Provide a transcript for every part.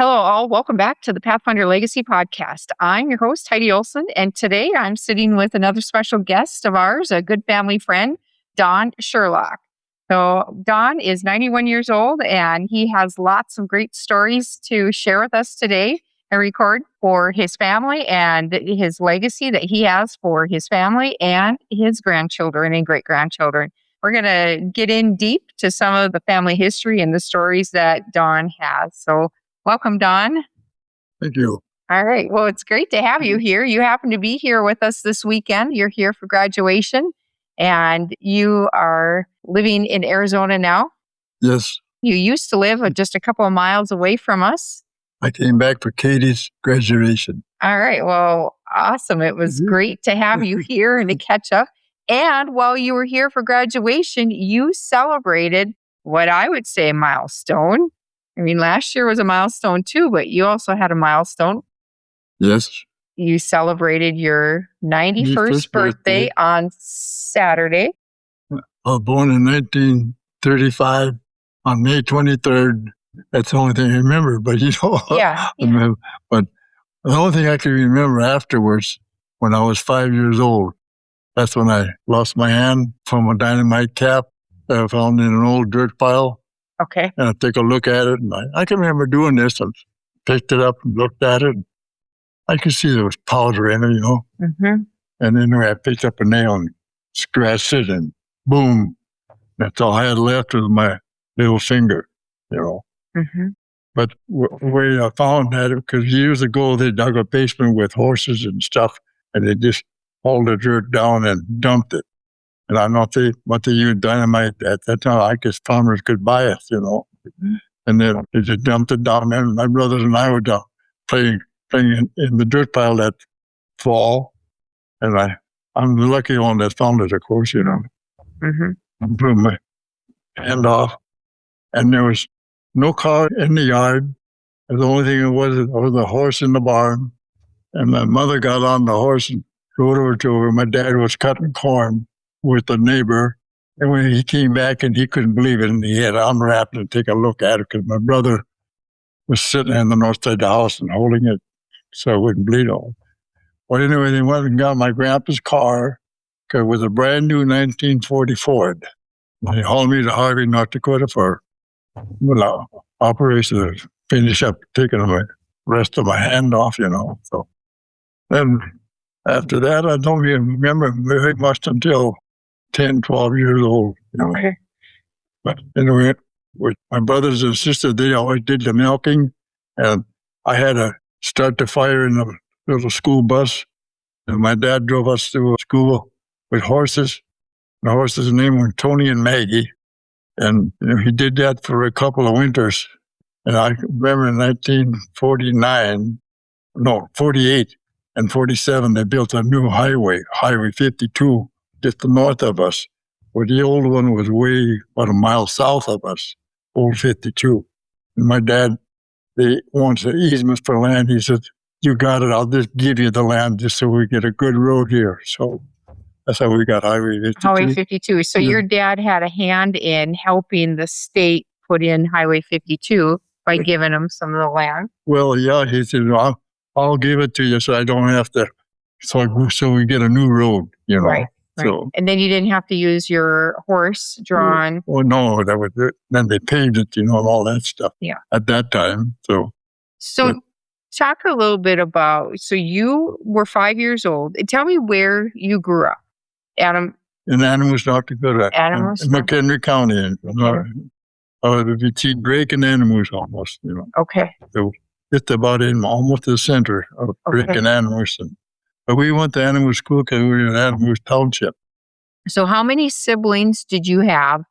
Hello, all. Welcome back to the Pathfinder Legacy Podcast. I'm your host, Heidi Olson, and today I'm sitting with another special guest of ours, a good family friend, Don Sherlock. So, Don is 91 years old, and he has lots of great stories to share with us today and record for his family and his legacy that he has for his family and his grandchildren and great-grandchildren. We're going to get in deep to some of the family history and the stories that Don has. So, welcome, Don. Thank you. All right. Well, it's great to have you here. You happen to be here with us this weekend. You're here for graduation, and you are living in Arizona now. Yes. You used to live just a couple of miles away from us. I came back for Katie's graduation. All right. Well, awesome. It was great to have you here and to catch up. And while you were here for graduation, you celebrated what I would say a milestone. I mean, last year was a milestone too, but you also had a milestone. Yes. You celebrated your 91st birthday on Saturday. I was born in 1935 on May 23rd. That's the only thing I remember, but Yeah. But the only thing I can remember afterwards, when I was 5 years old, that's when I lost my hand from a dynamite cap that I found in an old dirt pile. Okay. And I take a look at it, and I can remember doing this. I picked it up and looked at it. I could see there was powder in it, Mm-hmm. And anyway, I picked up a nail and scratched it, and boom. That's all I had left was my little finger, Mm-hmm. But the way I found that, because years ago they dug a basement with horses and stuff, and they just hauled the dirt down and dumped it. And I don't know what they used dynamite at that time. I guess farmers could buy it, Mm-hmm. And then they just dumped it down there. And my brothers and I were down playing in the dirt pile that fall. And I'm the lucky one that found it, of course, Mm-hmm. I blew my hand off. And there was no car in the yard. And the only thing there was a horse in the barn. And my mother got on the horse and rode over to where my dad was cutting corn with the neighbor. And when he came back, and he couldn't believe it, and he had unwrapped it and take a look at it, because my brother was sitting in the north side of the house and holding it so it wouldn't bleed all. Well, anyway, they went and got my grandpa's car, because it was a brand new 1940 Ford. And he hauled me to Harvey, North Dakota for operation to finish up taking the rest of my hand off, So then after that, I don't even remember very much until 10, 12 years old. Okay. But anyway, with my brothers and sisters, they always did the milking, and I had to start the fire in the little school bus. And my dad drove us to school with horses. The horses' names were Tony and Maggie. And he did that for a couple of winters. And I remember in 48 and 47, they built a new highway, Highway 52, just north of us, where the old one was way about a mile south of us, old 52. And my dad, they wants an easement for land. He said, "You got it. I'll just give you the land just so we get a good road here." So that's how we got Highway 52. Highway 52. So your dad had a hand in helping the state put in Highway 52 by giving him some of the land. Well, yeah, he said, I'll give it to you so I don't have to, so we get a new road, Right. So, and then you didn't have to use your horse-drawn. Oh, no, that was it. Then they paved it, and all that stuff. Yeah. At that time, So talk a little bit about, so you were 5 years old. Tell me where you grew up. in Animals, North Dakota. Animals, in McHenry County. Between Drake and Animals almost, Okay. So just about in almost the center of Drake and Animals. But we went to Animal School because we were in Animals Township. So how many siblings did you have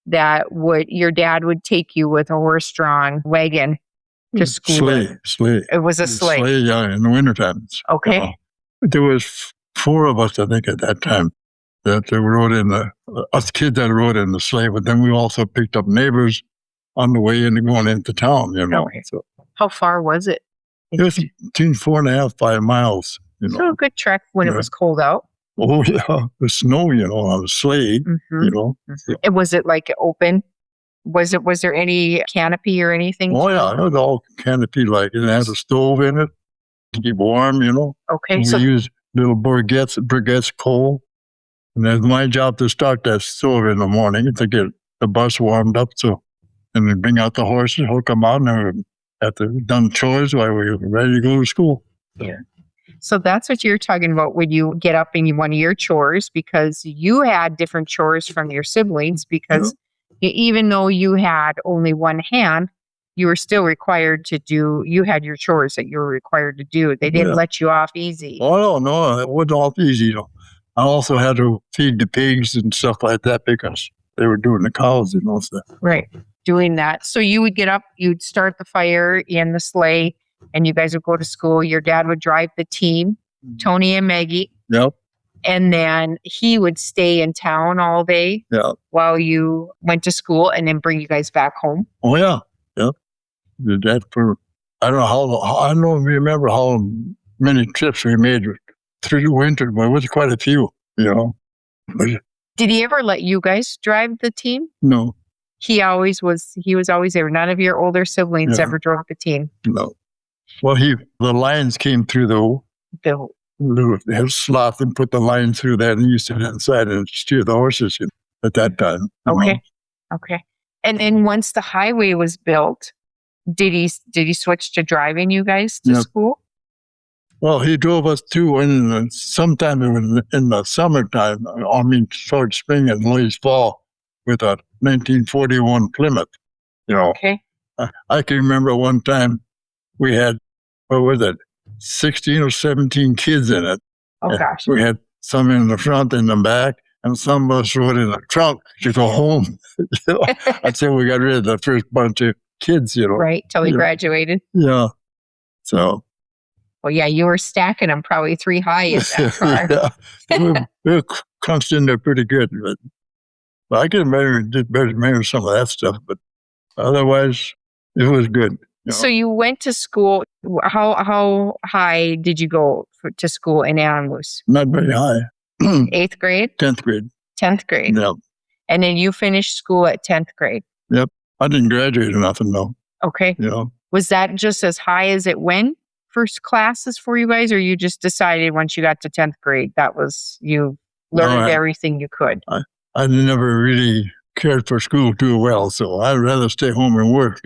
that your dad would take you with a horse-drawn wagon to school? Sleigh. It was a sleigh. Sleigh, yeah, in the wintertime. Okay. There was 4 of us, I think, at that time that rode us kids that rode in the sleigh. But then we also picked up neighbors on the way in going into town, Okay. So how far was it? it was between 4.5, 5 miles, So a good trek when it was cold out. Oh, yeah. The snow, on the sleigh, Mm-hmm. So, And was it like open? Was there any canopy or anything? Oh, yeah, it was all canopy-like. And it had a stove in it to keep warm, Okay, And so we used little briquettes coal. And it's my job to start that stove in the morning to get the bus warmed up. And then bring out the horses, hook them out, and then after we've done chores while we were ready to go to school. yeah. So that's what you're talking about when you get up in one of your chores, because you had different chores from your siblings, because even though you had only one hand, you were still required to do, you had your chores that you were required to do. They didn't let you off easy. Oh, no, it wasn't all easy. I also had to feed the pigs and stuff like that because they were doing the cows, stuff. Right. Doing that. So you would get up, you'd start the fire in the sleigh, and you guys would go to school. Your dad would drive the team, Tony and Maggie. Yep. And then he would stay in town all day while you went to school and then bring you guys back home. Oh, yeah. Yep. Did that for, I don't know I don't remember how many trips we made through the winter, but it was quite a few, Did he ever let you guys drive the team? No. He was always there. None of your older siblings ever drove the team. No. Well, the lines came through the little slot and put the line through that, and he used to sit inside and steer the horses at that time. Okay. Okay. And then once the highway was built, did he switch to driving you guys to school? Well, he drove us too sometime in the summertime, towards spring and late fall, with a 1941 Plymouth, Okay. I can remember one time we had, 16 or 17 kids in it. Oh, gosh. We had some in the front and the back, and some of us rode in the trunk to go home. I'd say we got rid of the first bunch of kids, Right, till they graduated. Yeah. So. Well, yeah, you were stacking them probably 3 high in that car. We were crunched in there pretty good. But I can remember some of that stuff, but otherwise, it was good. So you went to school. How high did you go to school in Annamoose? Not very high. 8th grade? 10th grade. 10th grade. Yep. And then you finished school at 10th grade. Yep. I didn't graduate or nothing, though. Okay. Was that just as high as it went for classes for you guys, or you just decided once you got to 10th grade that was, you learned everything you could? I never really cared for school too well, so I'd rather stay home and work.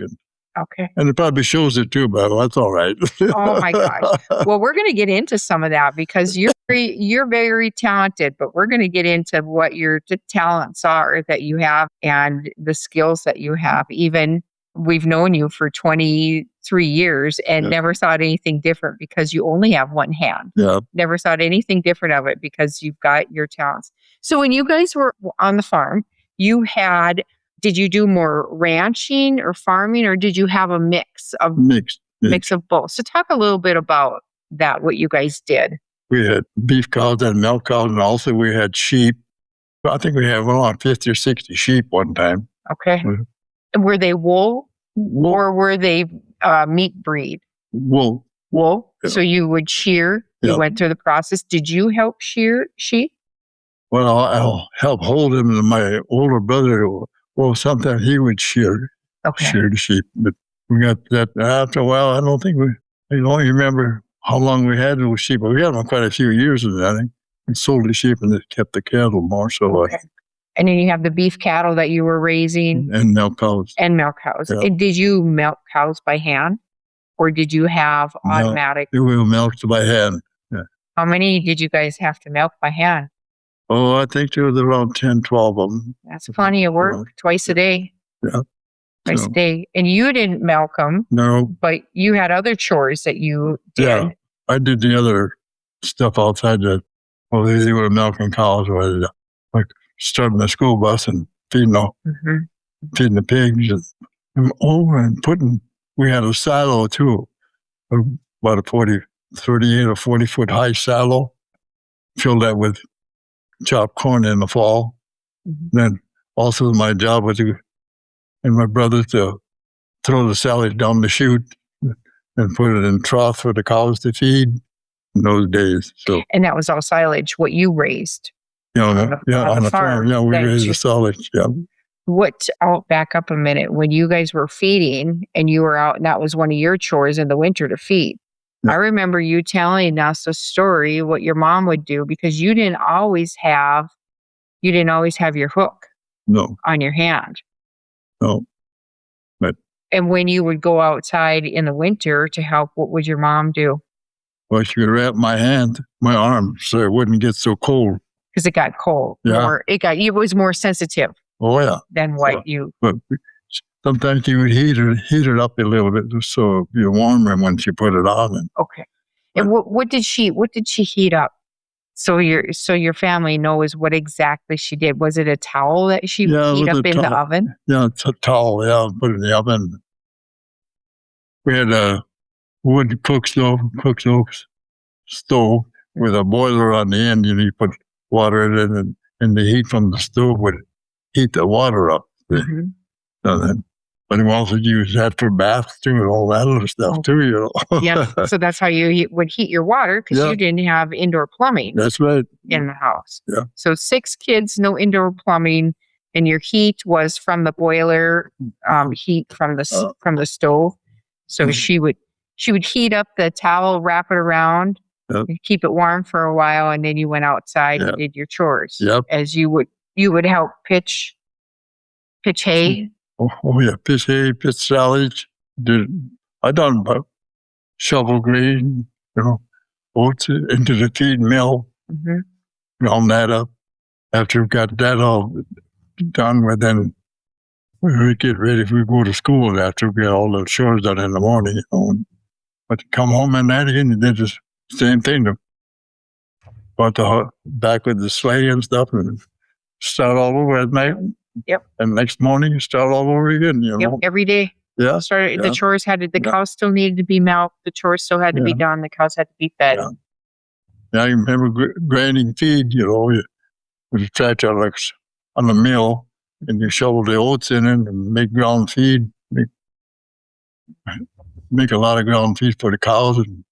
Okay. And it probably shows it too, but that's all right. Oh my gosh. Well, we're going to get into some of that because you're very talented, but we're going to get into what your talents are that you have and the skills that you have. Even we've known you for 23 years and never thought anything different because you only have one hand. Yeah. Never thought anything different of it because you've got your talents. So when you guys were on the farm, did you do more ranching or farming, or did you have a mix of both? So talk a little bit about that, what you guys did. We had beef cows and milk cows, and also we had sheep. I think we had around 50 or 60 sheep one time. Okay. Were they wool or were they meat breed? Wool. Wool. Yeah. So you would shear. You went through the process. Did you help shear sheep? Well, I'll help hold them, and my older brother. Well, sometimes he would shear the sheep, but we got that after a while. I don't remember how long we had those sheep, but we had them quite a few years of that. I think we sold the sheep and kept the cattle more. So, and then you have the beef cattle that you were raising, and milk cows. Yeah. And did you milk cows by hand, or did you have automatic? We milked by hand. Yeah. How many did you guys have to milk by hand? Oh, I think there was around 10, 12 of them. That's plenty of work, twice a day. Yeah. Twice a day. And you didn't milk them. No. But you had other chores that you did. Yeah. I did the other stuff outside they were milking cows, or like starting the school bus and feeding the pigs. And we had a silo too, about a 38 or 40 foot high silo, filled that with chopped corn in the fall. Then also my job was and my brother to throw the silage down the chute and put it in trough for the cows to feed in those days. So, and that was all silage, what you raised. On the farm. Yeah, we raised the silage. Yeah. I'll back up a minute. When you guys were feeding and you were out, and that was one of your chores in the winter to feed. Yeah. I remember you telling us a story what your mom would do because you didn't always have your hook No, on your hand. no. But And when you would go outside in the winter to help, what would your mom do? well, she would wrap my arm, so it wouldn't get so cold. Because it got cold. Yeah. It was more sensitive Oh yeah. than what you. But sometimes you would heat it up a little bit so it'd be warmer when she put it on. And, Okay. And what did she heat up? So your family knows what exactly she did. Was it a towel that she heat up in the oven? Yeah, it's a towel. Yeah, put it in the oven. We had a wood cook stove with a boiler on the end. You put water in it, and the heat from the stove would heat the water up. Mm-hmm. But we also use that for baths too and all that other stuff too. Yeah. So that's how you would heat your water because you didn't have indoor plumbing. That's right. In the house. Yeah. So 6 kids, no indoor plumbing, and your heat was from the boiler, heat from the stove. So she would heat up the towel, wrap it around, keep it warm for a while, and then you went outside and did your chores. Yep. As you would help pitch hay. Oh yeah, pitch hay, pitch silage. I done about shovel grain, oats into the feed mill, ground that up. After we got that all done, then we get ready if we go to school after we get all the chores done in the morning. But come home at night again, and did the same thing. Brought back with the sleigh and stuff and start all over at night. Yep. And next morning, you start all over again, Yep, every day. Yeah. The chores the cows still needed to be milked. The chores still had to be done. The cows had to be fed. Yeah, I remember grinding feed, with a tractor on the mill, and you shovel the oats in it and make ground feed. Make a lot of ground feed for the cows. And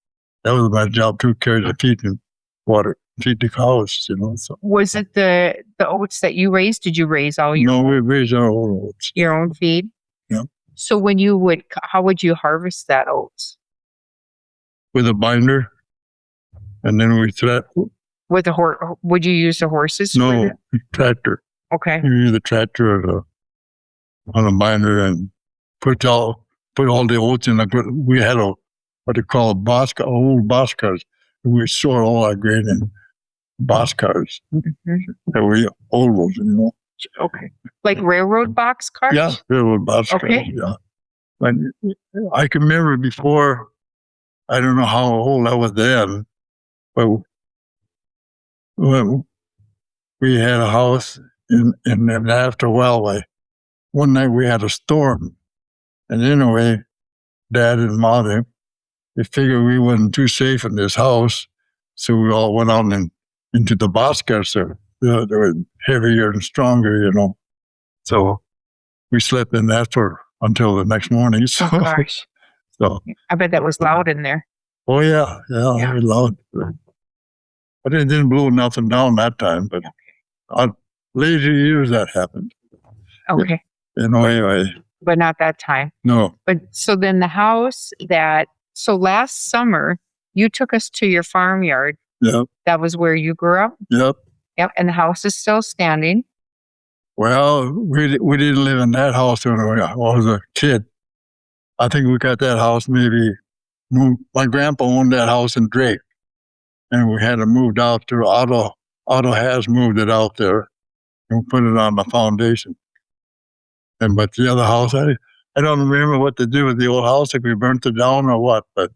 that was my job too, carry the feed and water, feed the cows, So. Was it the oats that you raised? Did you raise all your? No, we raised our own oats. Your own feed? Yeah. So how would you harvest that oats? With a binder, and then we thread. With a horse? Would you use the horses? No, tractor. Okay. You use the tractor on a binder and put all the oats in. We had what they call old boxcars. We store all our grain in boxcars. They were old ones, Okay. Like railroad box cars? Yeah, railroad boxcars. Okay. Yeah. But I can remember before, I don't know how old I was then, but we had a house, and after a while, one night we had a storm. And anyway, Dad and Mom, they figured we wasn't too safe in this house, so we all went out into the boxcars. They were heavier and stronger, So we slept in that until the next morning. So, oh gosh! So I bet that was loud in there. Oh yeah, it was loud. But it didn't blow nothing down that time. But later years that happened. Okay. Anyway. But not that time. No. But so then the house last summer you took us to your farmyard. Yep. That was where you grew up? Yep. Yep. And the house is still standing. Well, we didn't live in that house when I was a kid. I think we got that house my grandpa owned that house in Drake. And we had it moved out there. Otto has moved it out there and put it on the foundation. But the other house, I don't remember what to do with the old house, if we burnt it down or what. But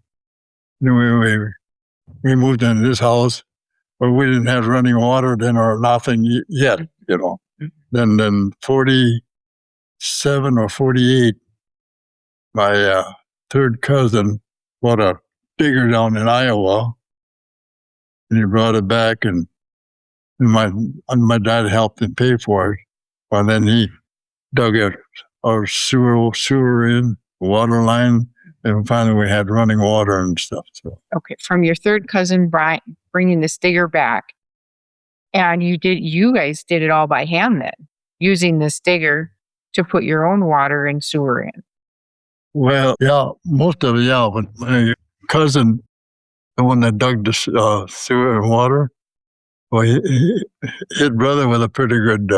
anyway, we moved into this house, but we didn't have running water then or nothing yet, Then 47 or 48, my third cousin bought a digger down in Iowa, and he brought it back, and my dad helped him pay for it. Well, then he dug our sewer in, water line, and finally we had running water and stuff. So. Okay, from your third cousin Brian bringing this digger back, and you guys did it all by hand then, using this digger to put your own water and sewer in. Well, yeah, most of it, yeah. But my cousin, the one that dug the sewer and water, well, his brother was a pretty good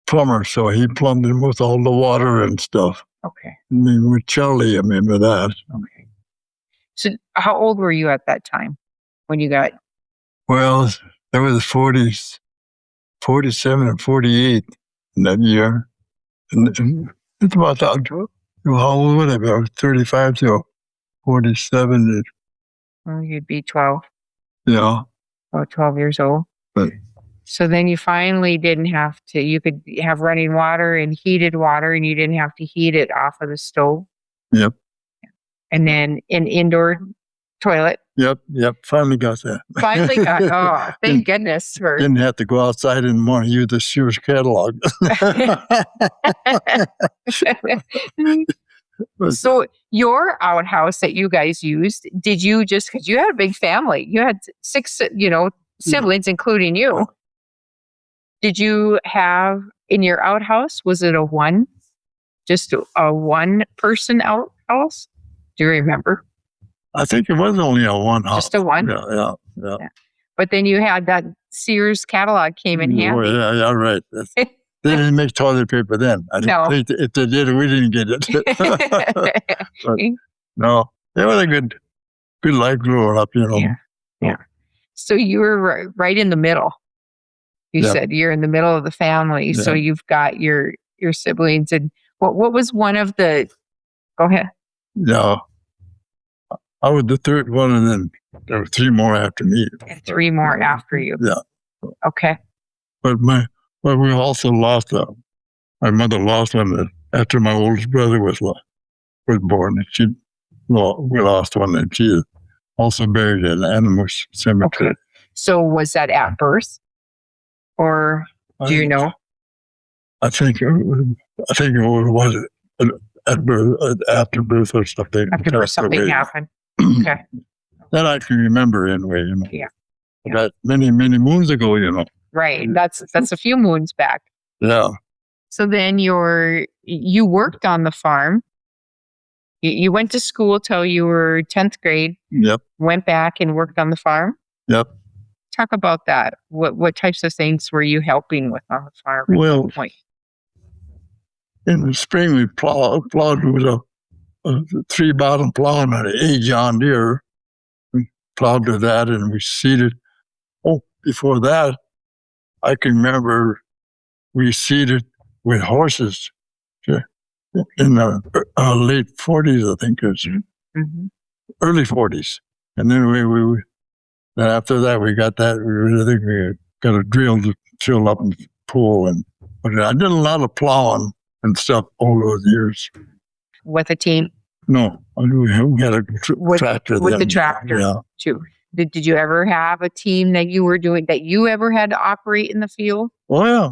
plumber, so he plumbed in with all the water and stuff. Okay. I mean, with Charlie, I mean, with that. Okay. So how old were you at that time when you got? Well, there was 47 and 48 in that year. And it's about that. How old would I be? I was 35 to 47. Well, you'd be 12. Yeah. Oh, 12 years old. But, so then you finally didn't have to, you could have running water and heated water, and you didn't have to heat it off of the stove. Yep. And then an indoor toilet. Yep. Finally got that. Oh, thank goodness. Didn't have to go outside in the morning, use the Sears catalog. So your outhouse that you guys used, did you just, because you had a big family, you had 6, siblings, including you. Did you have in your outhouse, was it just a one person outhouse? Do you remember? I think it was only a one house. Just a one? Yeah. But then you had that Sears catalog came in handy. Yeah, right. They didn't make toilet paper then. I don't think if they did, we didn't get it. But, no, it was a good life growing up, Yeah. So you were right in the middle. You said you're in the middle of the family. Yeah. So you've got your siblings. And what was one of the, go ahead. Yeah. I was the third one, and then there were 3 more after me. And 3 more after you. Yeah. Okay. But we also lost my mother lost one after my oldest brother was born. And we lost one, and she is also buried in Animal Cemetery. Okay. So was that at birth, or do you know? I think it was at birth, after birth or something. After birth, something happened. Okay. That I can remember anyway. Yeah. That many moons ago. Right. That's a few moons back. Yeah. So then you worked on the farm. You went to school till you were 10th grade. Yep. Went back and worked on the farm. Yep. Talk about that. What types of things were you helping with on the farm? Well, in the spring we plowed with a 3-bottom plow and an John Deere. We plowed to that and we seeded. Oh, before that, I can remember we seeded with horses in the late 40s, I think it was. Mm-hmm. Early 40s. And then then after that, we got that. We got a drill to fill up and pull. But I did a lot of plowing and stuff all those years. With a team? No, we had a tractor. With the tractor, too. Did you ever have a team that you were doing, that you ever had to operate in the field? Oh, yeah.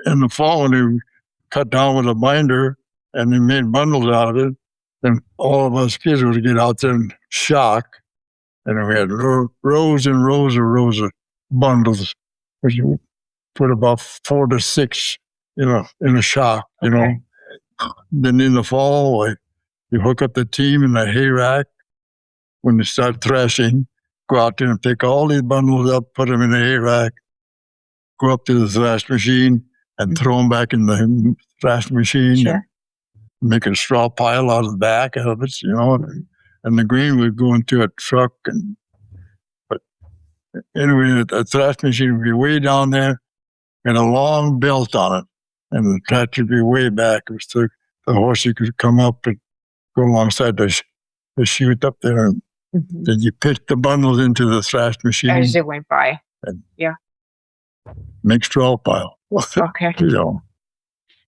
In the fall, when we cut down with a binder and they made bundles out of it, then all of us kids would get out there and shock. And then we had rows and rows of bundles, which you put about 4 to 6, in a shock, Okay. Then in the fall, you hook up the team in the hay rack. When they start threshing, go out there and pick all these bundles up, put them in the hay rack, go up to the thrash machine and throw them back in the thrash machine. Sure. Make a straw pile out of the back of it, and the grain would go into a truck. But anyway, the thrash machine would be way down there and a long belt on it, and the tractor would be way back. It was the horse could come up and go alongside the chute up there, and then you pitch the bundles into the thrash machine as it went by. Make straw pile. Okay.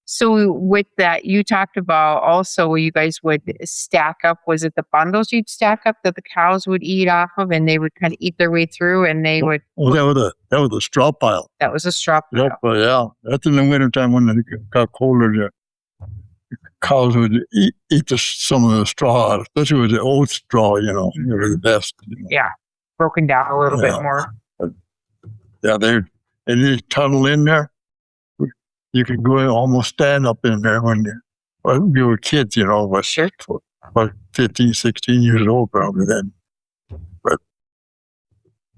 So with that, you talked about also where you guys would stack up. Was it the bundles you'd stack up that the cows would eat off of, and they would kind of eat their way through, and they would? Oh, that was a straw pile. That was a straw pile. Yep, yeah. That's in the wintertime when it got colder. The cows would eat some of the straw, especially with the old straw. They were the best. Yeah, broken down a little bit more. Yeah, they tunnel in there. you could go and almost stand up in there when you were kids, but Sure. about 15, 16 years old probably then. But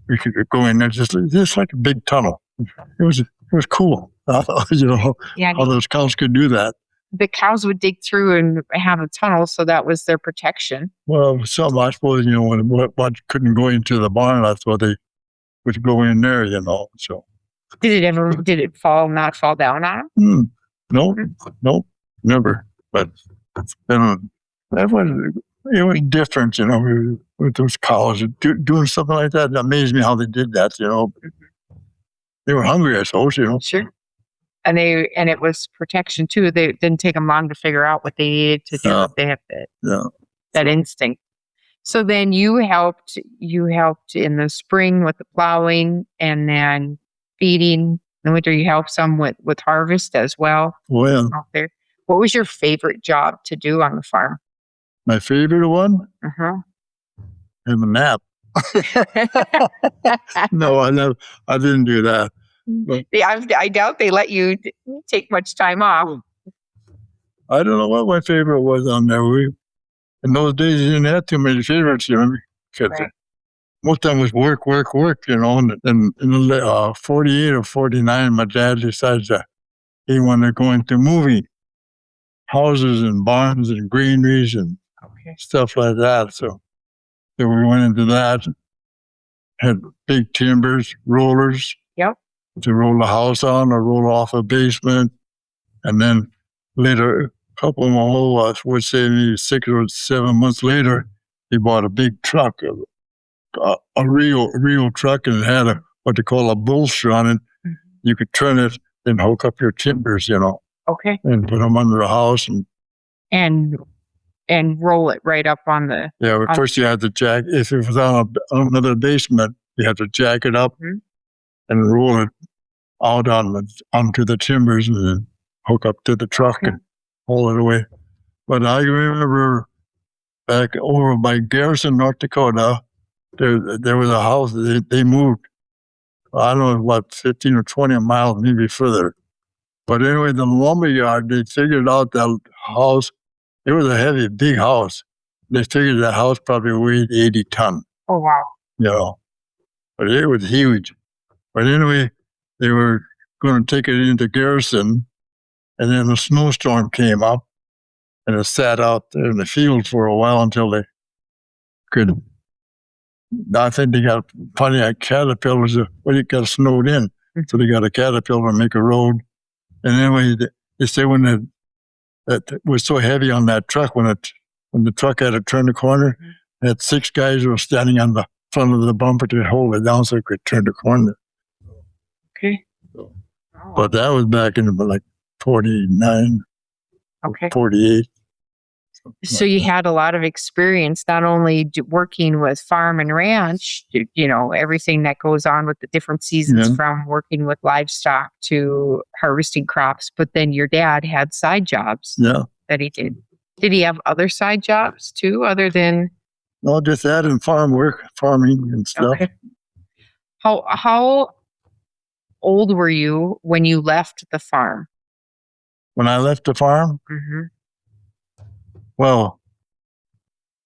we could go in there just like a big tunnel. It was cool, Yeah. how those cows could do that. The cows would dig through and have a tunnel, so that was their protection. Well, some, I suppose, what couldn't go into the barn, that's what they would go in there, so. Did it not fall down on them? Nope, never. But it was different, with those cows. Doing something like that, it amazed me how they did that, They were hungry, I suppose, Sure. And it was protection too. They didn't take them long to figure out what they needed to do. They had that instinct. So then you helped in the spring with the plowing and then feeding. In the winter, you helped some with harvest as well. Well, Out there. What was your favorite job to do on the farm? My favorite one? Uh-huh. Have a nap. No, I didn't do that. But I doubt they let you take much time off. I don't know what my favorite was on there. In those days, you didn't have too many favorites, because most time was work, and in 48 or 49, my dad decided that he wanted to go into moving houses and barns and granaries and stuff like that. So we went into that, had big timbers, rollers. Yep. To roll the house on or roll off a basement. And then later, a couple more, I would say maybe 6 or 7 months later, he bought a big truck, a real truck, and it had what they call a bolster on it. Mm-hmm. You could turn it and hook up your timbers, Okay. And put them under the house and roll it right up on the. Yeah, but first you had to jack. If it was on another basement, you had to jack it up. Mm-hmm. And roll it out onto the timbers and then hook up to the truck and haul it away. But I remember back over by Garrison, North Dakota, there was a house that they moved, I don't know, 15 or 20 miles, maybe further. But anyway, the lumber yard, they figured out that house, it was a heavy, big house. They figured that house probably weighed 80 tons. Oh, wow. But it was huge. But anyway, they were going to take it into Garrison, and then a snowstorm came up, and it sat out there in the field for a while until they could. I think they got plenty of caterpillars. It got snowed in, so they got a caterpillar to make a road. And anyway, they say when it was so heavy on that truck, when the truck had to turn the corner, they had 6 guys who were standing on the front of the bumper to hold it down so it could turn the corner. Okay. But that was back in like 49, 48. So you had a lot of experience, not only working with farm and ranch, everything that goes on with the different seasons, from working with livestock to harvesting crops. But then your dad had side jobs that he did. Did he have other side jobs too, other than? No, just that and farming and stuff. Okay. How old were you when you left the farm? When I left the farm? Mm-hmm. Well,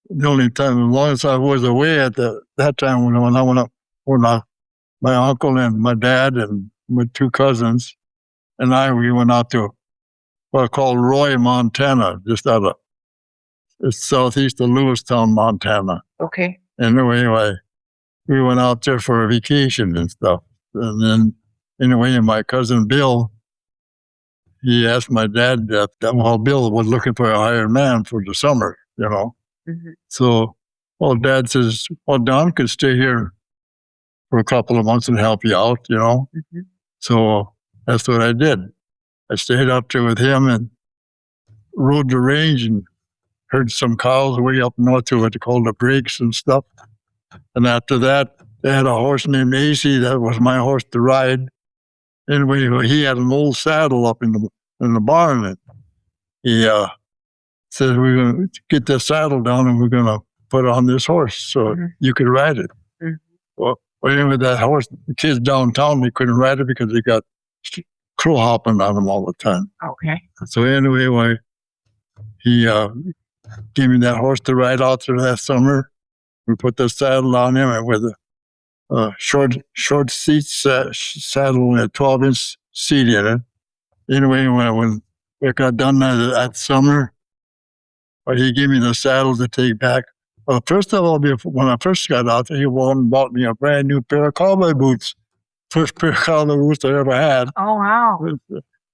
the only time, as long as I was away at that time when I went up, my uncle and my dad and my 2 cousins and we went out to what called Roy, Montana, just out of it's southeast of Lewistown, Montana. Okay. Anyway, we went out there for a vacation and stuff. And then anyway, my cousin Bill, he asked my dad that Bill was looking for a hired man for the summer, Mm-hmm. So, Dad says, Don could stay here for a couple of months and help you out, Mm-hmm. So that's what I did. I stayed up there with him and rode the range and herd some cows way up north to what they call the breaks and stuff. And after that, they had a horse named AC. That was my horse to ride. Anyway, he had an old saddle up in the barn. And he said, we're going to get this saddle down and we're going to put on this horse so you could ride it. Mm-hmm. Well, anyway, that horse, the kids downtown, they couldn't ride it because they got crow hopping on them all the time. Okay. So anyway, he gave me that horse to ride out there that summer. We put the saddle on him and with a short seat saddle and a 12-inch seat in it. Anyway, when we got done that summer, he gave me the saddle to take back. Well, first of all, when I first got out there, he bought me a brand new pair of cowboy boots. First pair of cowboy boots I ever had. Oh, wow.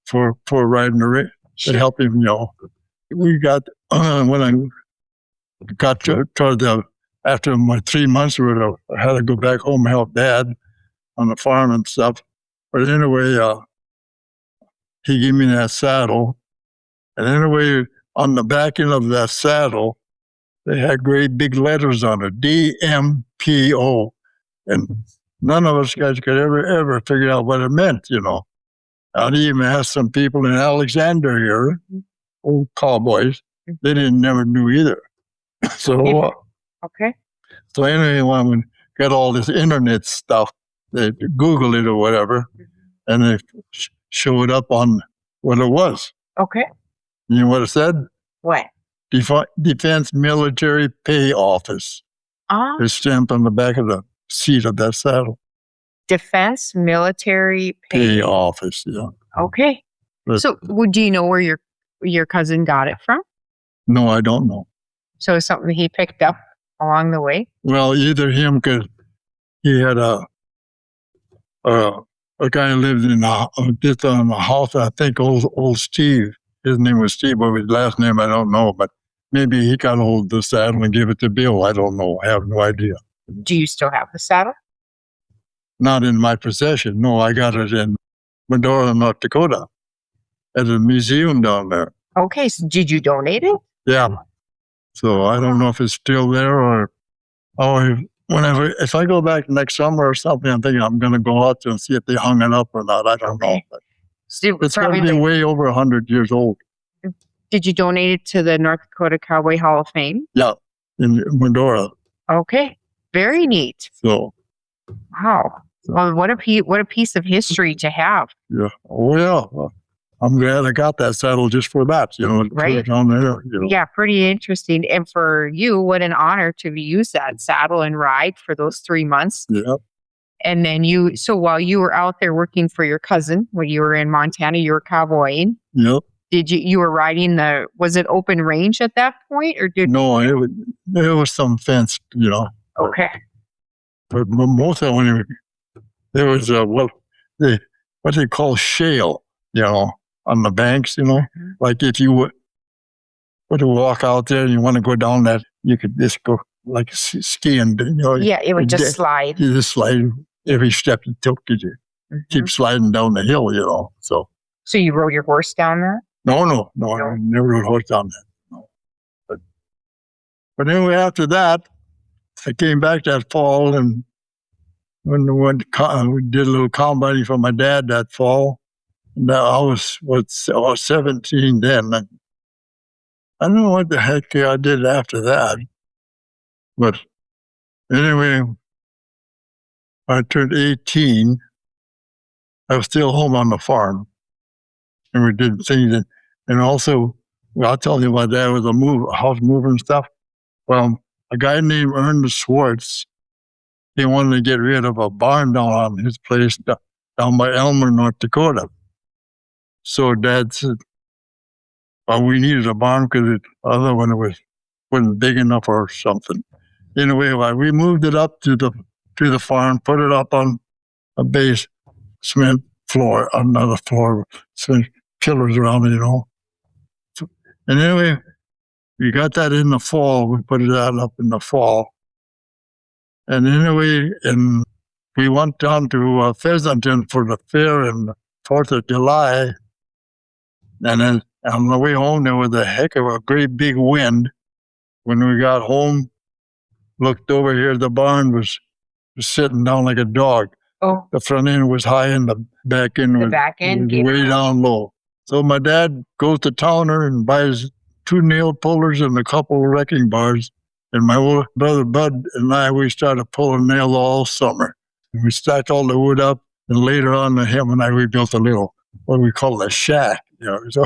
For riding the race to help him, We got, when I got toward after my 3 months or whatever, I had to go back home and help Dad on the farm and stuff. But anyway, he gave me that saddle. And anyway, on the back end of that saddle, they had great big letters on it, DMPO. And none of us guys could ever figure out what it meant, I'd even asked some people in Alexander here, old cowboys, they never knew either. So, okay. So anyway, when we got all this internet stuff, they Google it or whatever, and they showed up on what it was. Okay. You know what it said? What? Defense Military Pay Office. It's stamped on the back of the seat of that saddle. Defense Military Pay Office, yeah. Okay. But, so, do you know where your cousin got it from? No, I don't know. So, it's something he picked up along the way? Well, either him, because he had a guy who lived just on the house, I think old Steve. His name was Steve, but his last name I don't know. But maybe he got hold of the saddle and gave it to Bill. I don't know. I have no idea. Do you still have the saddle? Not in my possession. No, I got it in Medora, North Dakota, at a museum down there. Okay, so did you donate it? Yeah. So I don't know if it's still there or if I go back next summer or something, I'm thinking I'm going to go out there and see if they hung it up or not. I don't know. But it's going to be way over 100 years old. Did you donate it to the North Dakota Cowboy Hall of Fame? Yeah, in Medora. Okay, very neat. So, wow. Well, what a piece of history to have. Yeah. Oh, yeah. Well, I'm glad I got that saddle just for that, right? Down there, Yeah, pretty interesting. And for you, what an honor to use that saddle and ride for those 3 months. Yeah. And then so while you were out there working for your cousin, when you were in Montana, you were cowboying. Yep. Did you were riding was it open range at that point or No, it was some fence, Okay. But most of it, there was what they call shale, on the banks, Mm-hmm. Like if you were to walk out there and you want to go down that, you could just go like skiing, Yeah, it would just slide. You just slide every step you took, you keep sliding down the hill, So you rode your horse down there? No, I never rode horse down there. No. But anyway, after that, I came back that fall and we did a little combining for my dad that fall. And I was 17 then. And I don't know what the heck I did after that. But anyway, when I turned 18, I was still home on the farm. And we did things. And also, I'll tell you about that with a house mover and stuff. Well, a guy named Ernest Schwartz, he wanted to get rid of a barn down on his place down by Elmer, North Dakota. So Dad said, well, we needed a barn because the other one wasn't big enough or something. Anyway, we moved it up to the farm, put it up on a base cement floor, another floor, cement pillars around it, And anyway, we got that in the fall. We put it out up in the fall. And anyway, we went down to Pheasanton for the fair and 4th of July. And then on the way home, there was a heck of a great big wind. When we got home, looked over here, the barn was sitting down like a dog. Oh. The front end was high and the back end was way down low. So my dad goes to Towner and buys 2 nail pullers and a couple of wrecking bars. And my older brother Bud and I, we started pulling nails all summer. And we stacked all the wood up. And later on, him and I, we built a little what we call a shack. So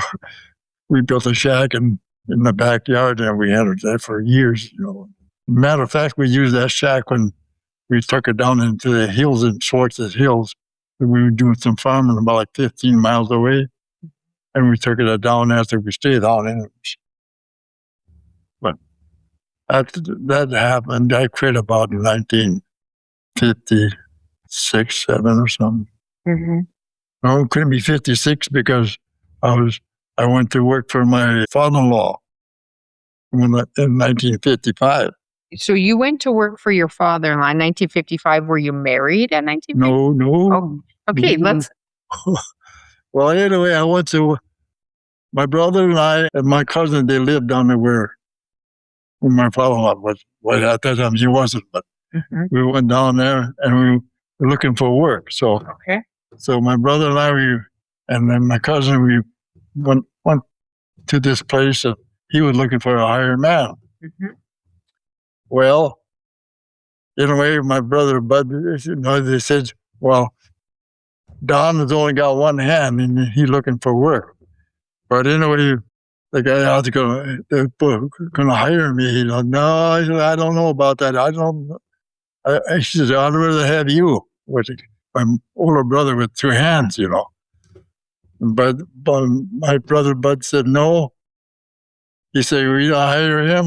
we built a shack in the backyard, and we had it there for years. Matter of fact, we used that shack when we took it down into the hills in Schwartz's Hills. We were doing some farming about like 15 miles away, and we took it down after we stayed down in it. But that happened, I quit about 1956, 7 or something. Mm-hmm. No, it couldn't be 56 because I went to work for my father-in-law in 1955. So you went to work for your father-in-law in 1955. Were you married at 1955? No. Oh, okay, let's. Well, anyway, I went to my brother and I and my cousin. They lived down there where my father-in-law was. Well, at that time he wasn't, but we went down there and we were looking for work. So my brother and I, and then my cousin, we went to this place, and he was looking for a hired man. Well, in a way, my brother Bud, they said, well, Don has only got one hand, and he's looking for work. But anyway, the guy out going to hire me. He said, no, I don't know about that. He says, I'd rather have you, with my older brother with two hands, But my brother Bud said no. He said, "We don't hire him,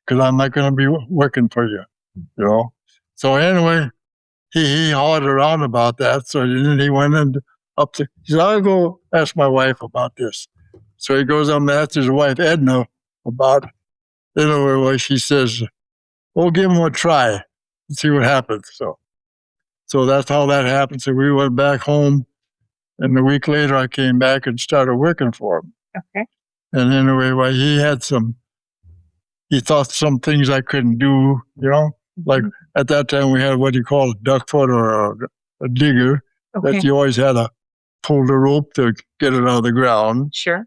because I'm not going to be working for you." So anyway, he hauled around about that. So then he went up to. He said, "I'll go ask my wife about this." So he goes up and asks his wife Edna about it. Anyway, she says, "We'll give him a try and see what happens." So that's how that happened. So we went back home. And a week later, I came back and started working for him. Okay. And anyway, he thought some things I couldn't do, Like at that time, we had what you call a duck foot or a digger. That you always had to pull the rope to get it out of the ground. Sure.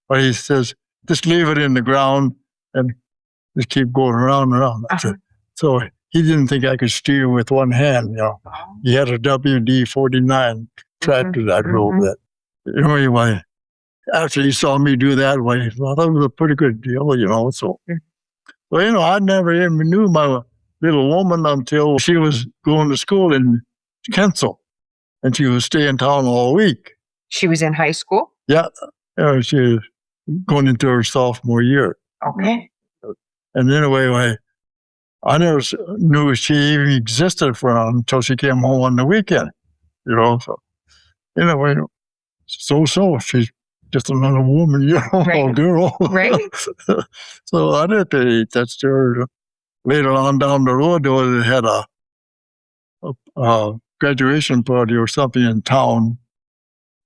But he says, just leave it in the ground and just keep going around and around. So he didn't think I could steer with one hand, He had a WD-49 tractor that drove that. Anyway, after he saw me do that, he thought that was a pretty good deal, So, I never even knew my little woman until she was going to school in Kensal, and she was staying in town all week. She was in high school? Yeah, she was going into her sophomore year. Okay. And anyway, I never knew she even existed until she came home on the weekend, So anyway, so she's just another woman, right. Girl. Right. So I didn't pay attention to her. Later on down the road, they had a graduation party or something in town.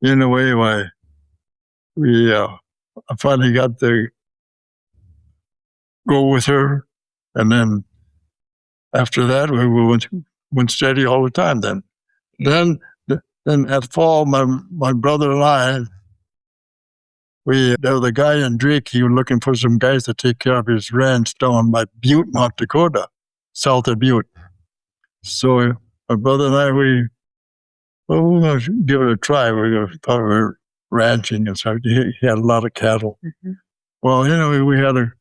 Anyway, I finally got to go with her, and then after that, we went steady all the time. Then at fall, my brother and I, there was a guy in Drake. He was looking for some guys to take care of his ranch down by Butte, North Dakota, south of Butte. So my brother and I, we're going to give it a try. We're going to thought we were ranching and stuff. He had a lot of cattle. Well, anyway, we had a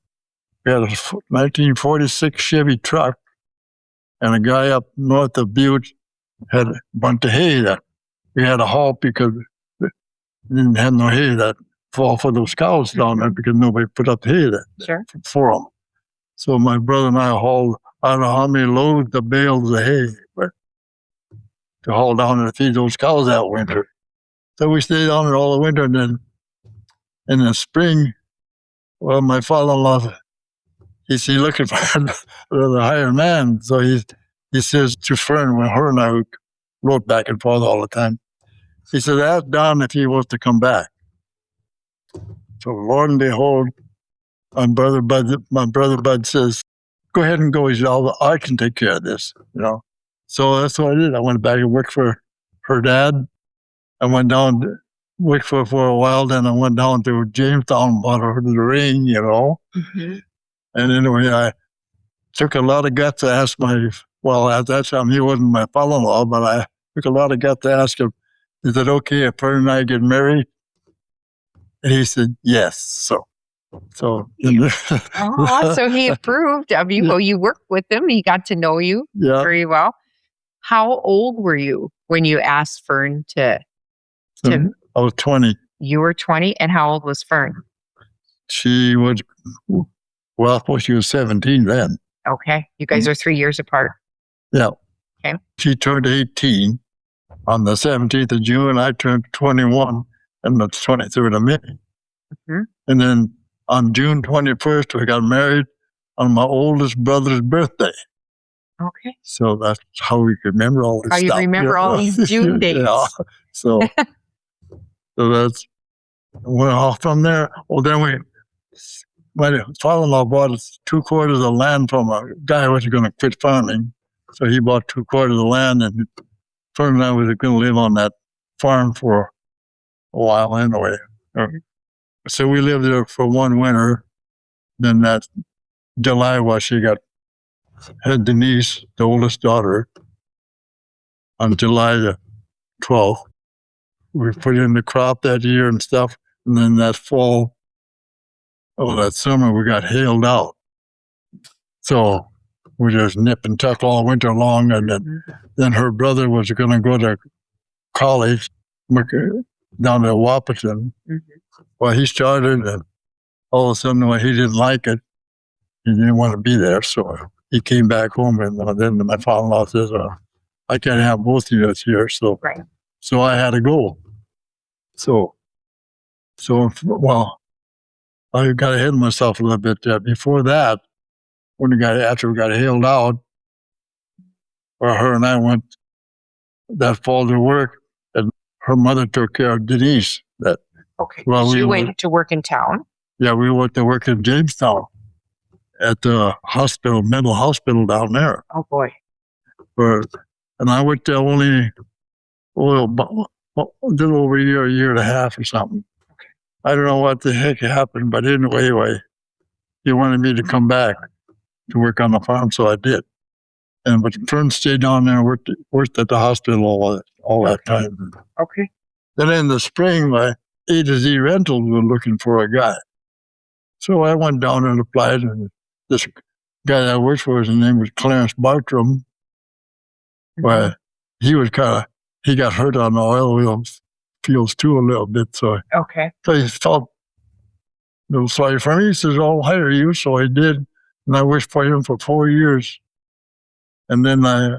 1946 Chevy truck, and a guy up north of Butte had a bunch of hay that we had to haul because we didn't have no hay that fall for those cows down there because nobody put up hay for them. So my brother and I hauled, I don't know how many loads of bales of hay to haul down and feed those cows that winter. So we stayed down there all the winter, and then in the spring, well, my father-in-law, he's looking for the hired man. So he says to Fern, when her and I wrote back and forth all the time, he said, ask Don if he wants to come back. So Lord and behold, my brother Bud says, go ahead and go. He said, I can take care of this, So that's what I did. I went back and worked for her dad. I went down to work for a while. Then I went down to Jamestown, bought her the ring, And anyway, I took a lot of guts to ask at that time, he wasn't my father-in-law, but I took a lot of guts to ask him Is it okay if Fern and I get married? And he said, yes. So so he approved of you. Yeah. Oh, you worked with him. He got to know you very well. How old were you when you asked Fern to? I was 20. You were 20, and how old was Fern? She was 17 then. Okay, you guys are 3 years apart. Yeah. Okay. She turned 18 on the 17th of June. I turned 21 on the 23rd of May. Mm-hmm. And then on June 21st, we got married on my oldest brother's birthday. Okay. So that's how we remember all this stuff. How you remember all these June dates. Yeah. So that's, went off from there. Well, then my father-in-law bought us 2 quarters of land from a guy who was going to quit farming. So he bought 2 quarters of land, and Fern and I was going to live on that farm for a while anyway. So we lived there for one winter. Then that July she had Denise, the oldest daughter, on July the 12th. We put in the crop that year and stuff. And then that that summer, we got hailed out. So we just nip and tuck all winter long. And then her brother was going to go to college down to Wahpeton. Well, he started, and all of a sudden, he didn't like it. He didn't want to be there. So he came back home, and then my father-in-law says, I can't have both of you here. So, so I had to go. So, I got ahead of myself a little bit there. Before that, after we got hailed out, her and I went that fall to work, and her mother took care of Denise. You went to work in town? Yeah, we went to work in Jamestown at the hospital, mental hospital down there. Oh, boy. And I worked there only a little over a year and a half or something. I don't know what the heck happened, but anyway, he wanted me to come back to work on the farm, so I did. But Fern stayed down there and worked at the hospital all that time. Okay. Then in the spring, my A to Z Rentals were looking for a guy. So I went down and applied, and this guy that I worked for, his name was Clarence Bartram. Well, he got hurt on the oil fields too a little bit. So he felt a little sorry for me. He says, I'll hire you. So I did. And I worked for him for 4 years. And then I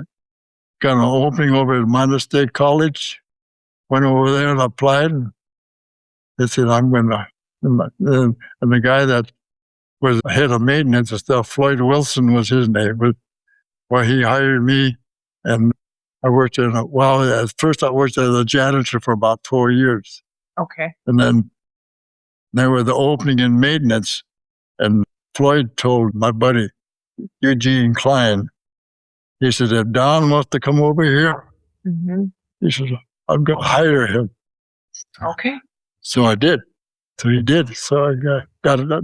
got an opening over at Minot State College. Went over there and applied. And they said, I'm going to. And the guy that was head of maintenance and stuff, Floyd Wilson was his name. Well, he hired me, and I worked at first I worked as a janitor for about 4 years. Okay. And then there was the opening in maintenance, and Floyd told my buddy, Eugene Klein, he said, if Don wants to come over here, he said, I'm going to hire him. Okay. So I did. So he did. So I got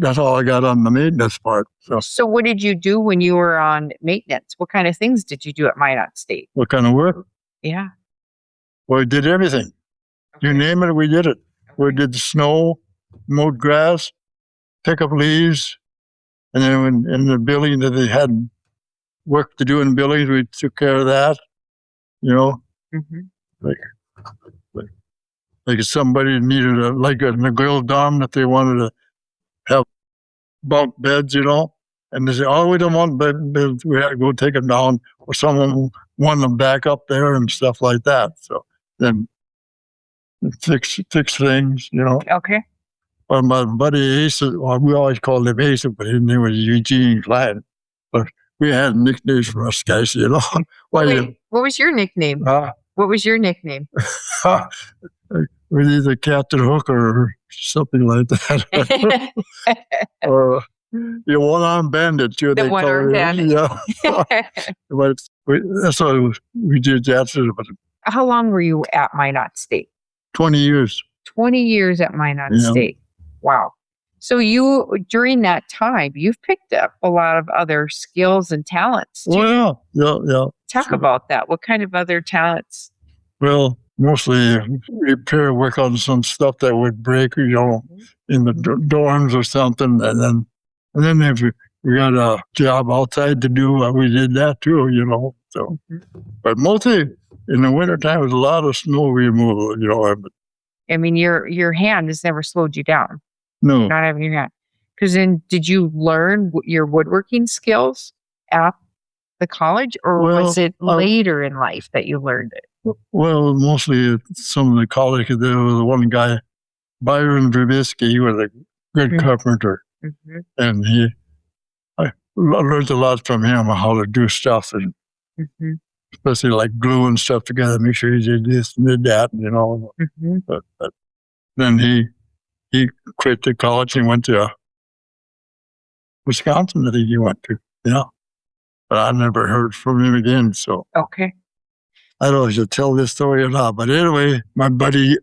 that's all I got on the maintenance part. So what did you do when you were on maintenance? What kind of things did you do at Minot State? What kind of work? Yeah. Well, we did everything. Okay. You name it, we did it. Okay. We did the snow, mowed grass, pick up leaves, and then in the building that they had work to do in buildings, we took care of that. Like if somebody needed in the girls' dorm that they wanted to have bunk beds, and they say, oh, we don't want beds, we had to go take them down, or someone wanted them back up there and stuff like that. So then fix things, Okay. But my buddy Ace, we always called him Ace, but his name was Eugene Klein. But we had nicknames for us guys, What was your nickname? What was your nickname? We're either Captain Hook or something like that. Or the one-arm bandit, too. The one-arm bandit. Yeah. But that's what we did that. But how long were you at Minot State? 20 years. 20 years at Minot State. Wow. So during that time, you've picked up a lot of other skills and talents. Oh, yeah. Talk about that. What kind of other talents? Well, mostly repair work on some stuff that would break, in the dorms or something. And then if we got a job outside to do, we did that too, So, but mostly in the wintertime, it was a lot of snow removal, I mean, your hand has never slowed you down. No. Not having your hand. Because then, did you learn your woodworking skills at the college, or was it later in life that you learned it? Well, mostly some of the college. There was one guy, Byron Verbisky. He was a good carpenter, and I learned a lot from him on how to do stuff, and especially like gluing stuff together, make sure you did this and did that, But then he quit the college and went to Wisconsin. I think he went to, But I never heard from him again. So okay, I don't know if I should tell this story or not. But anyway, my buddy,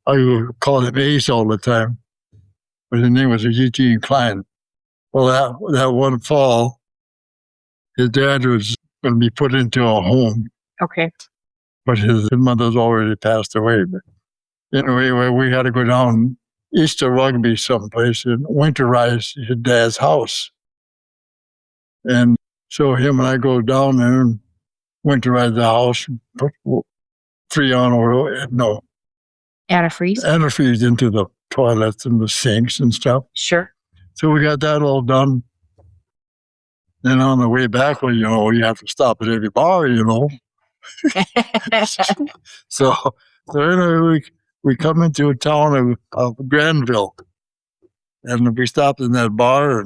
I would call him Ace all the time, but his name was Eugene Klein. Well, that one fall, his dad was going to be put into a home. Okay. But his mother's already passed away. But anyway, we had to go down east of Rugby someplace and winterize his dad's house. And so him and I go down there and winterize the house and put antifreeze into the toilets and the sinks and stuff. Sure. So we got that all done. Then on the way back, well, you have to stop at every bar, So anyway, we come into a town of Granville, and we stopped in that bar,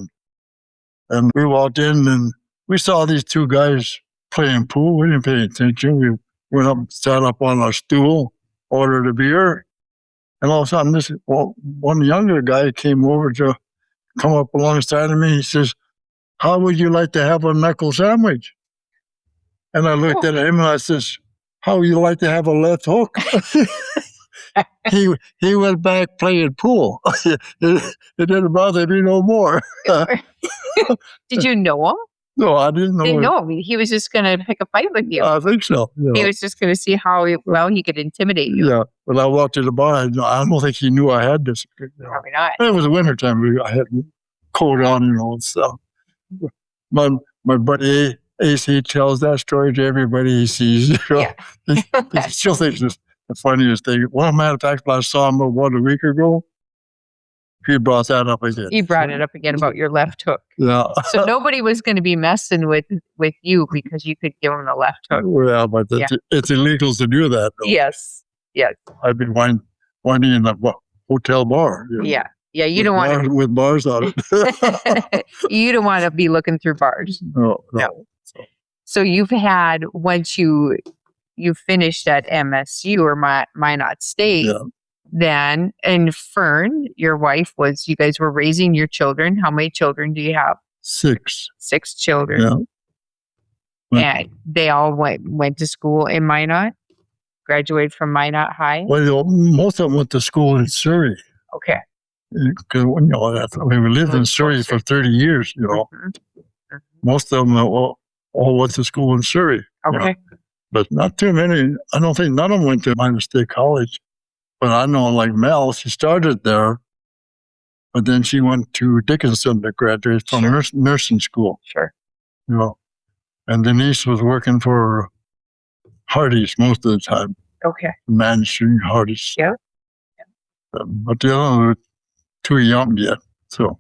and we walked in, and we saw these two guys playing pool. We didn't pay attention. We went up, sat up on a stool, ordered a beer, and all of a sudden, one younger guy came over to come up alongside of me. He says, "How would you like to have a knuckle sandwich?" And I looked at him and I says, "How would you like to have a left hook?" He went back playing pool. It didn't bother me no more. Did you know him? No, I didn't know him. No, he was just going to pick a fight with you. I think so. He was just going to see how well he could intimidate you. Yeah. When I walked to the bar, I don't think he knew I had this. Probably not. It was wintertime. I had coat on, and stuff. My buddy Ace, he tells that story to everybody he sees. Yeah. He still thinks it's the funniest thing. Well, matter of fact, I saw him a week ago. He brought that up again. He brought it up again about your left hook. Yeah. So nobody was going to be messing with you because you could give him the left hook. Well, but it's illegal to do that, though. Yes. I've been winding in the hotel bar. Yeah. Yeah, you don't want to. With bars on it. You don't want to be looking through bars. No. So you've had, once you finished at MSU or Minot State, then, and Fern, your wife, you guys were raising your children. How many children do you have? 6. 6 children. Yeah. And they all went to school in Minot? Graduated from Minot High? Well, most of them went to school in Surrey. Okay. Because we lived in Surrey for 30 years, Most of them all went to school in Surrey. Okay. But not too many. I don't think none of them went to Minot State College. But I know, like Mel, she started there, but then she went to Dickinson to graduate from nursing school. Sure. And Denise was working for Heidi's most of the time. Okay. Managing Heidi's. Yeah. But the other were too young yet. So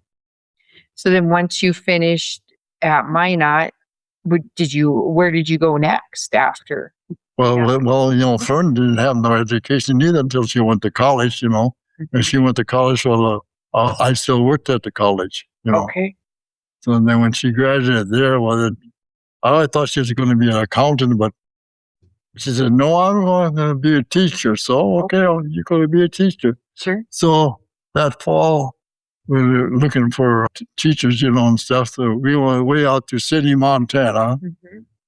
then once you finished at Minot, where did you go next after? Well, Fern didn't have no education either until she went to college, And she went to college, I still worked at the college, Okay. So then when she graduated there, I thought she was going to be an accountant, but she said, "No, I'm going to be a teacher." So, okay, you're going to be a teacher. Sure. So that fall, we were looking for teachers, and stuff. So we went way out to City, Montana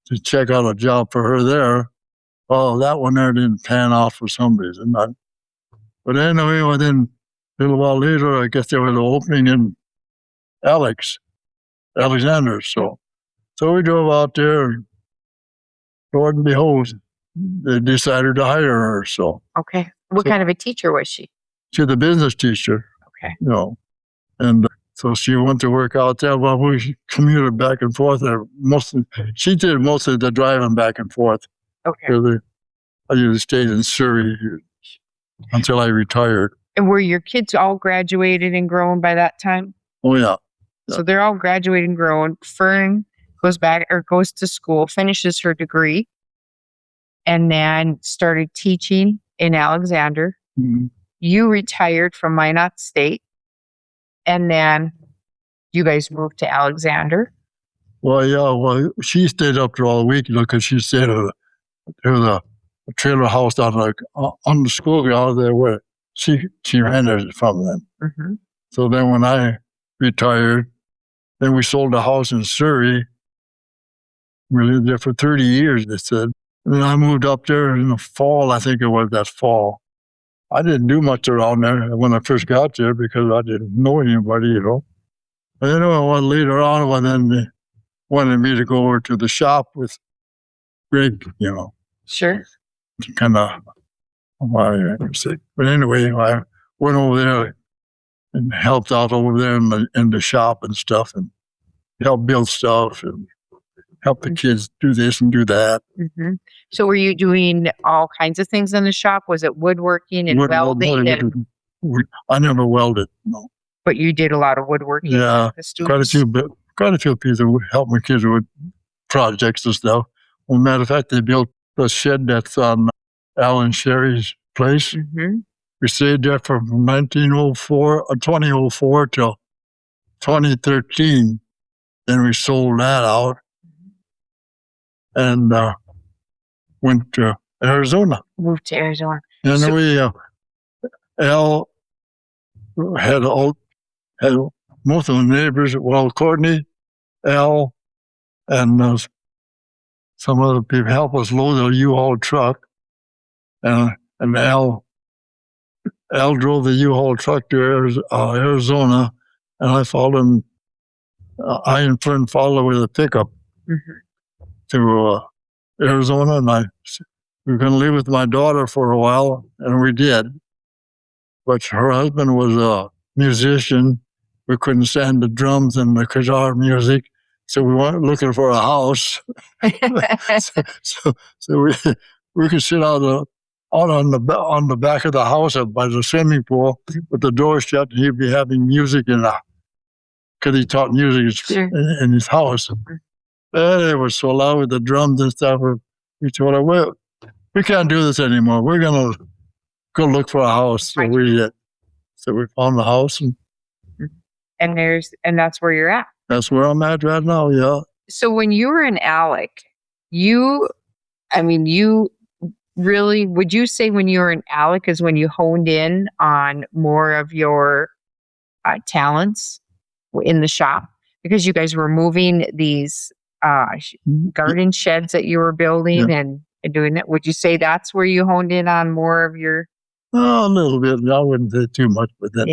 to check out a job for her there. Well, that one there didn't pan out for some reason. But anyway, within a little while later, I guess there was an opening in Alexander. So we drove out there, and Lord and behold, they decided to hire her. So Okay. What kind of a teacher was she? she's a business teacher, Okay. and so she went to work out there. Well, we commuted back and forth there. She did most of the driving back and forth. Okay. I usually stayed in Surrey until I retired. And were your kids all graduated and grown by that time? Oh, yeah. So they're all graduated and grown. Fern goes to school, finishes her degree, and then started teaching in Alexander. Mm-hmm. You retired from Minot State, and then you guys moved to Alexander. Well, yeah. Well, she stayed up there all week, because she stayed at a trailer house on the school ground there where she rented it from them. Mm-hmm. So then when I retired, then we sold a house in Surrey. We lived there for 30 years, they said. And then I moved up there in the fall, I think it was that fall. I didn't do much around there when I first got there because I didn't know anybody, And then later on, then they wanted me to go over to the shop with Greg, Sure. kind of, I can say. But anyway, I went over there and helped out over there in the shop and stuff, and helped build stuff and help the kids do this and do that. Mm-hmm. So were you doing all kinds of things in the shop? Was it woodworking and welding? I never welded, no. But you did a lot of woodworking. Yeah, quite a few people helped my kids with projects and stuff. Well, matter of fact, they built a shed that's on Alan Sherry's place. Mm-hmm. We stayed there from 2004 till 2013. Then we sold that out and went to Arizona. Moved to Arizona. And then we, Al had most of the neighbors, Courtney, Al, and some other people help us load a U-Haul truck. And Al drove the U-Haul truck to Arizona, and I followed him. I and Fern followed with a pickup to Arizona, and we were going to live with my daughter for a while, and we did. But her husband was a musician. We couldn't stand the drums and the guitar music, so we weren't looking for a house. so we could sit out on the back of the house up by the swimming pool with the door shut, and he'd be having music because he taught music in his house. And it was so loud with the drums and stuff. We told her, well, we can't do this anymore. We're going to go look for a house. So we did. So we found the house. And that's where you're at. That's where I'm at right now, yeah. So when you were in Alec, really, would you say when you were in Alec is when you honed in on more of your talents in the shop? Because you guys were moving these garden sheds that you were building and doing that. Would you say that's where you honed in on more of your? Oh, a little bit. I wouldn't say too much, but then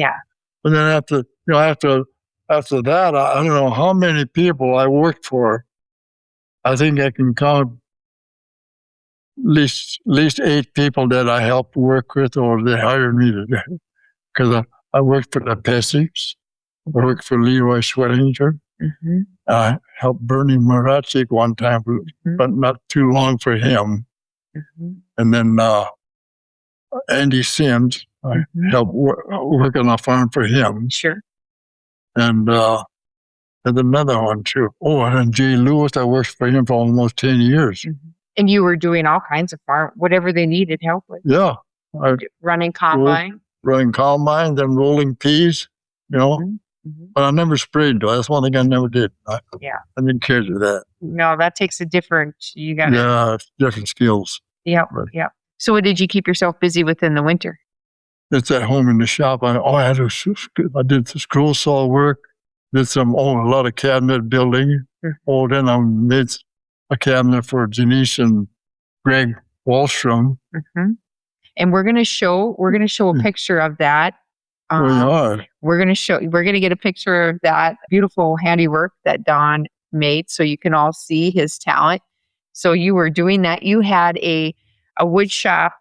after that, I don't know how many people I worked for. I think I can count at least 8 people that I helped work with, or they hired me to do. Because I worked for the Pessics. I worked for Leroy Schwettinger. Mm-hmm. I helped Bernie Moracic one time, but not too long for him. Mm-hmm. And then Andy Sims, I helped work on a farm for him. Sure. And another one too. Oh, and then Jay Lewis, I worked for him for almost 10 years. Mm-hmm. And you were doing all kinds of farm, whatever they needed help with. Yeah. Running combine. Running combine, then rolling peas, Mm-hmm. But I never sprayed though. That's one thing I never did. I didn't care to that. No, that takes a different, different skills. Yep. So what did you keep yourself busy with in the winter? It's at home in the shop. I did the scroll saw work, did a lot of cabinet building. Mm-hmm. Then I made a cabinet for Denise and Greg Wallstrom. Mm-hmm. And we're going to show a picture of that. We're going to get a picture of that beautiful handiwork that Don made so you can all see his talent. So you were doing that. You had a a wood shop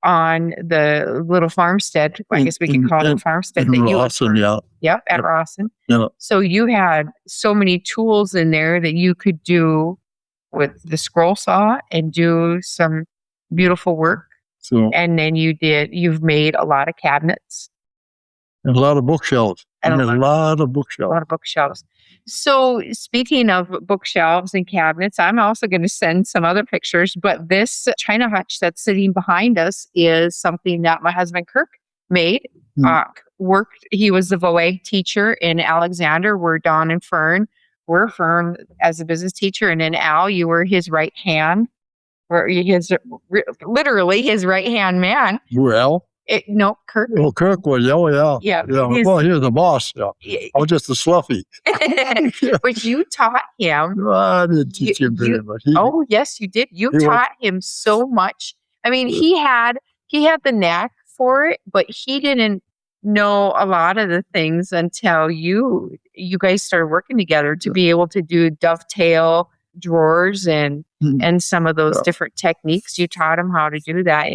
on the little farmstead. I guess we could call it a farmstead. In Rawson, yeah. Yep, at Rawson. Yeah. So you had so many tools in there that you could do with the scroll saw and do some beautiful work. So, And then you've made a lot of cabinets. and a lot of bookshelves. And a lot of A bookshelves. lot of bookshelves. So speaking of bookshelves and cabinets, I'm also going to send some other pictures, but this china hutch that's sitting behind us is something that my husband Kirk made. He was the voe teacher in Alexander, where Don and Fern were. Fern as a business teacher, and then Al, you were his right hand, or literally his right hand man. Well, No, Kirk. well, Kirk was, yeah. Yeah. Well, he was the boss. Yeah. I was just a sluffy. But you taught him. No, I didn't teach him very much. Oh, yes, you did. You taught him so much. I mean, he had the knack for it, but he didn't know a lot of the things until you guys started working together to be able to do dovetail drawers and some of those different techniques. You taught him how to do that,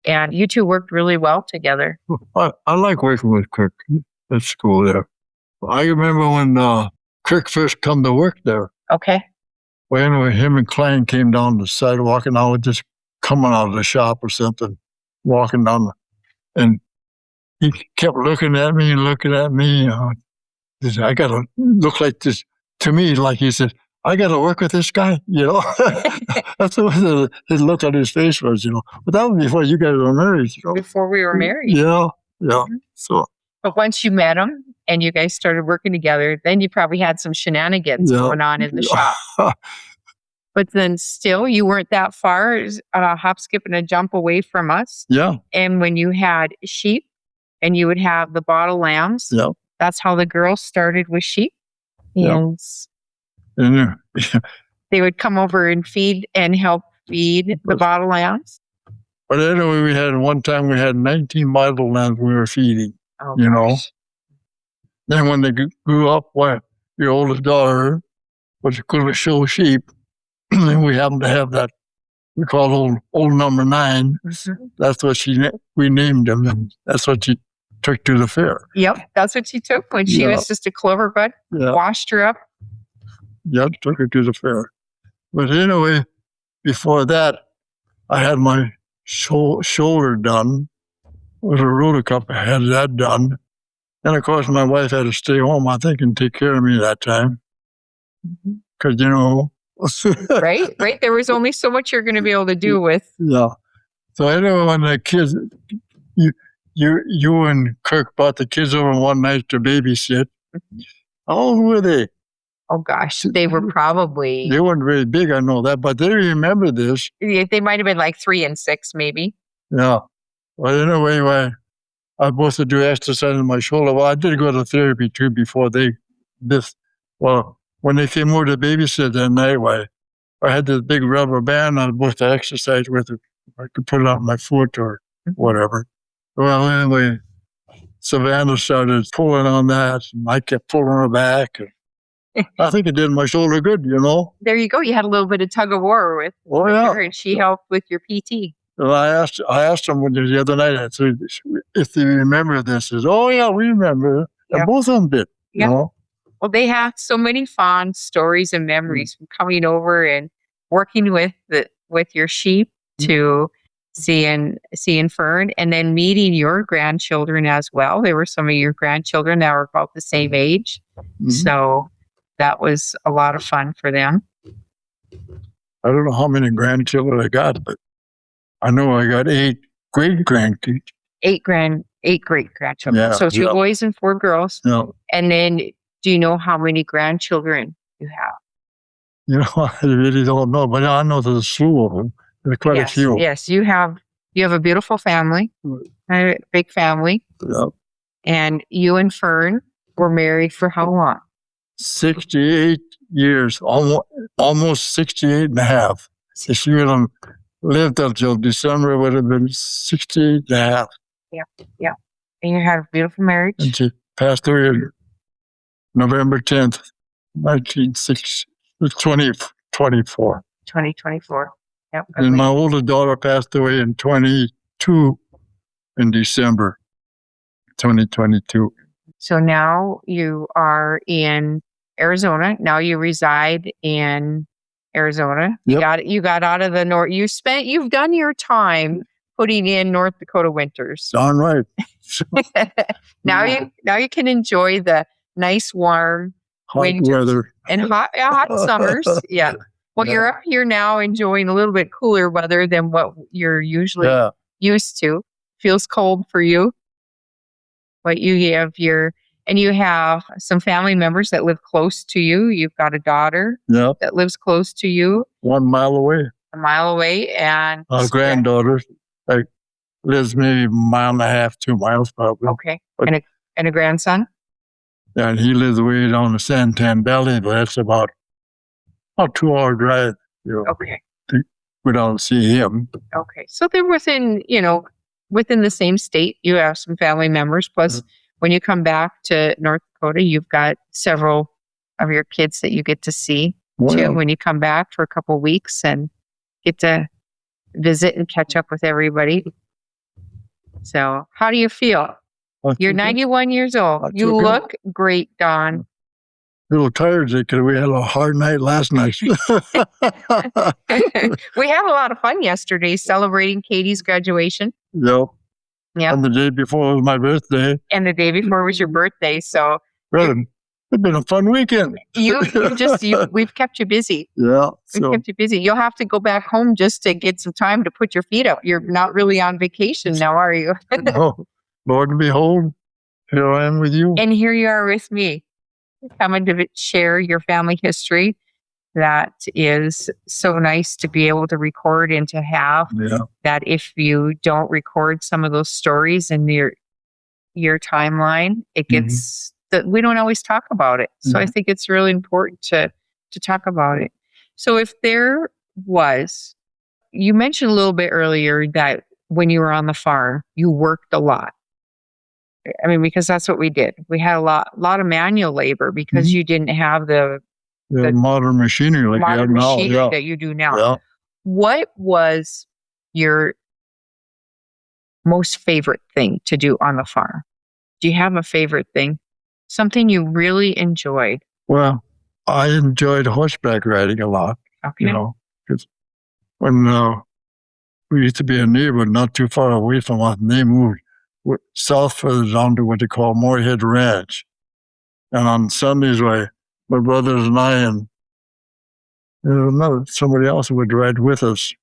and you two worked really well together. I like working with Kirk at school there. I remember when Kirk first come to work there. Okay. Well, anyway, him and Klein came down the sidewalk, and I was just coming out of the shop or something, walking down, and he kept looking at me and looking at me. I got to look like this. To me, like he said, I got to work with this guy, That's what his look on his face was, But that was before you guys were married, Before we were married. Yeah. So. But once you met him and you guys started working together, then you probably had some shenanigans going on in the shop. But then still, you weren't that far, hop, skip, and a jump away from us. Yeah. And when you had sheep and you would have the bottle lambs, that's how the girls started with sheep. And they would come over and help feed the bottle lambs. But anyway, one time we had 19 bottle lambs we were feeding, gosh. Then when they grew up, the oldest daughter was going to show sheep, and we happened to have that, we call old number 9. Mm-hmm. That's what we named him, and that's what she took to the fair. Yep, that's what she took when she was just a clover bud. Washed her up. Yep, took her to the fair. But anyway, before that, I had my shoulder done with a roller cup. I had that done. And of course, my wife had to stay home, I think, and take care of me that time. Because, Right. There was only so much you're going to be able to do with. Yeah. So anyway, when the kids, you and Kirk brought the kids over one night to babysit. How old were they? Oh, gosh. They were probably... They weren't very big, I know that, but they remember this. They might have been like 3 and 6, maybe. Yeah. Well, anyway, I was supposed to do exercise in my shoulder. Well, I did go to therapy, too, before when they came over to babysit that night, I had this big rubber band I was supposed to exercise with it. I could put it on my foot or whatever. Well, anyway, Savannah started pulling on that, and I kept pulling her back. And I think it did my shoulder good, There you go. You had a little bit of tug of war with her, and she helped with your PT. And I asked them the other night, I said, if they remember this. They said, oh, yeah, we remember. And both of them did, Well, they have so many fond stories and memories from coming over and working with your sheep to seeing Fern, and then meeting your grandchildren as well. There were some of your grandchildren that were about the same age. So that was a lot of fun for them. I don't know how many grandchildren I got, but I know I got 8 great-grandkids. 8 great-grandchildren. Yeah, So 2 boys and 4 girls. Yeah. And then, do you know how many grandchildren you have? I really don't know, but I know there's a slew of them. There's quite a few. Yes, you have a beautiful family, a big family. Yeah. And you and Fern were married for how long? 68 years, almost 68 and a half. If she would have lived until December, it would have been 68 and a half. Yeah. And you had a beautiful marriage. And she passed away November 10th, 2024. 2024. Yep. And my oldest daughter passed away in 22 in December 2022. So now you are in Arizona. Now you reside in Arizona. Yep. You got out of the north. You've done your time putting in North Dakota winters. Darn right. Now you can enjoy the nice warm Hot winters weather. and hot summers. Yeah. Well, Yeah. you're up here now enjoying a little bit cooler weather than what you're usually used to. Feels cold for you. But you have some family members that live close to you. You've got a daughter that lives close to you. 1 mile away. A mile away. And Our granddaughter lives maybe a mile and a half, 2 miles probably. Okay. And a grandson? Yeah, and he lives way down the Santan Valley, but that's about a 2-hour drive. Okay. To go down and see him. Okay. So they're within the same state. You have some family members. Plus, when you come back to North Dakota, you've got several of your kids that you get to see too when you come back for a couple of weeks and get to visit and catch up with everybody. So how do you feel? You're 91 years old. You look great, Don. A little tired because we had a hard night last night. We had a lot of fun yesterday celebrating Katie's graduation. Yep. And the day before was my birthday. And the day before was your birthday. So it's been a fun weekend. We've kept you busy. Yeah. We've kept you busy. You'll have to go back home just to get some time to put your feet up. You're not really on vacation now, are you? No. Lord and behold, here I am with you. And here you are with me, coming to share your family history. That is so nice to be able to record and to have that. If you don't record some of those stories in your timeline, it gets that we don't always talk about it. So I think it's really important to talk about it. So if there was, you mentioned a little bit earlier that when you were on the farm, you worked a lot. I mean, because that's what we did. We had a lot of manual labor because you didn't have the modern machinery like modern we have machinery now. that you do now. Yeah. What was your most favorite thing to do on the farm? Do you have a favorite thing? Something you really enjoyed? Well, I enjoyed horseback riding a lot. Okay. Because when we used to be a neighborhood not too far away from us, and they moved south further down to what they call Moorhead Ranch. And on Sundays, my brothers and I and somebody else would ride with us.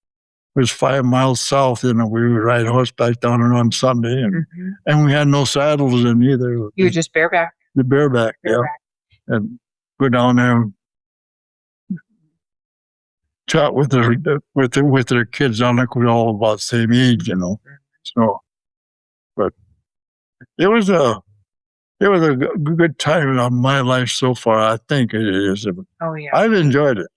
It was 5 miles south, we would ride horseback down there on Sunday. And we had no saddles in either. You were just bareback? The bareback, and go down there and chat with their kids down there. We're all about the same age, So, but it was a good time in my life so far. I think it is. Oh yeah, I've enjoyed it.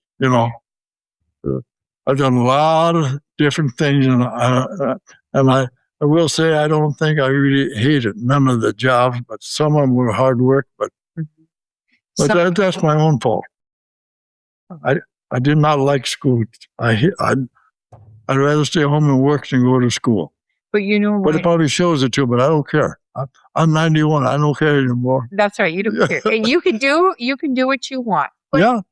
I've done a lot of different things, and I will say I don't think I really hated none of the jobs, but some of them were hard work. But that's my own fault. I did not like school. I'd rather stay home and work than go to school. But But it probably shows it too. But I don't care. I'm 91. I don't care anymore. That's right. You don't care. And you can do what you want. But,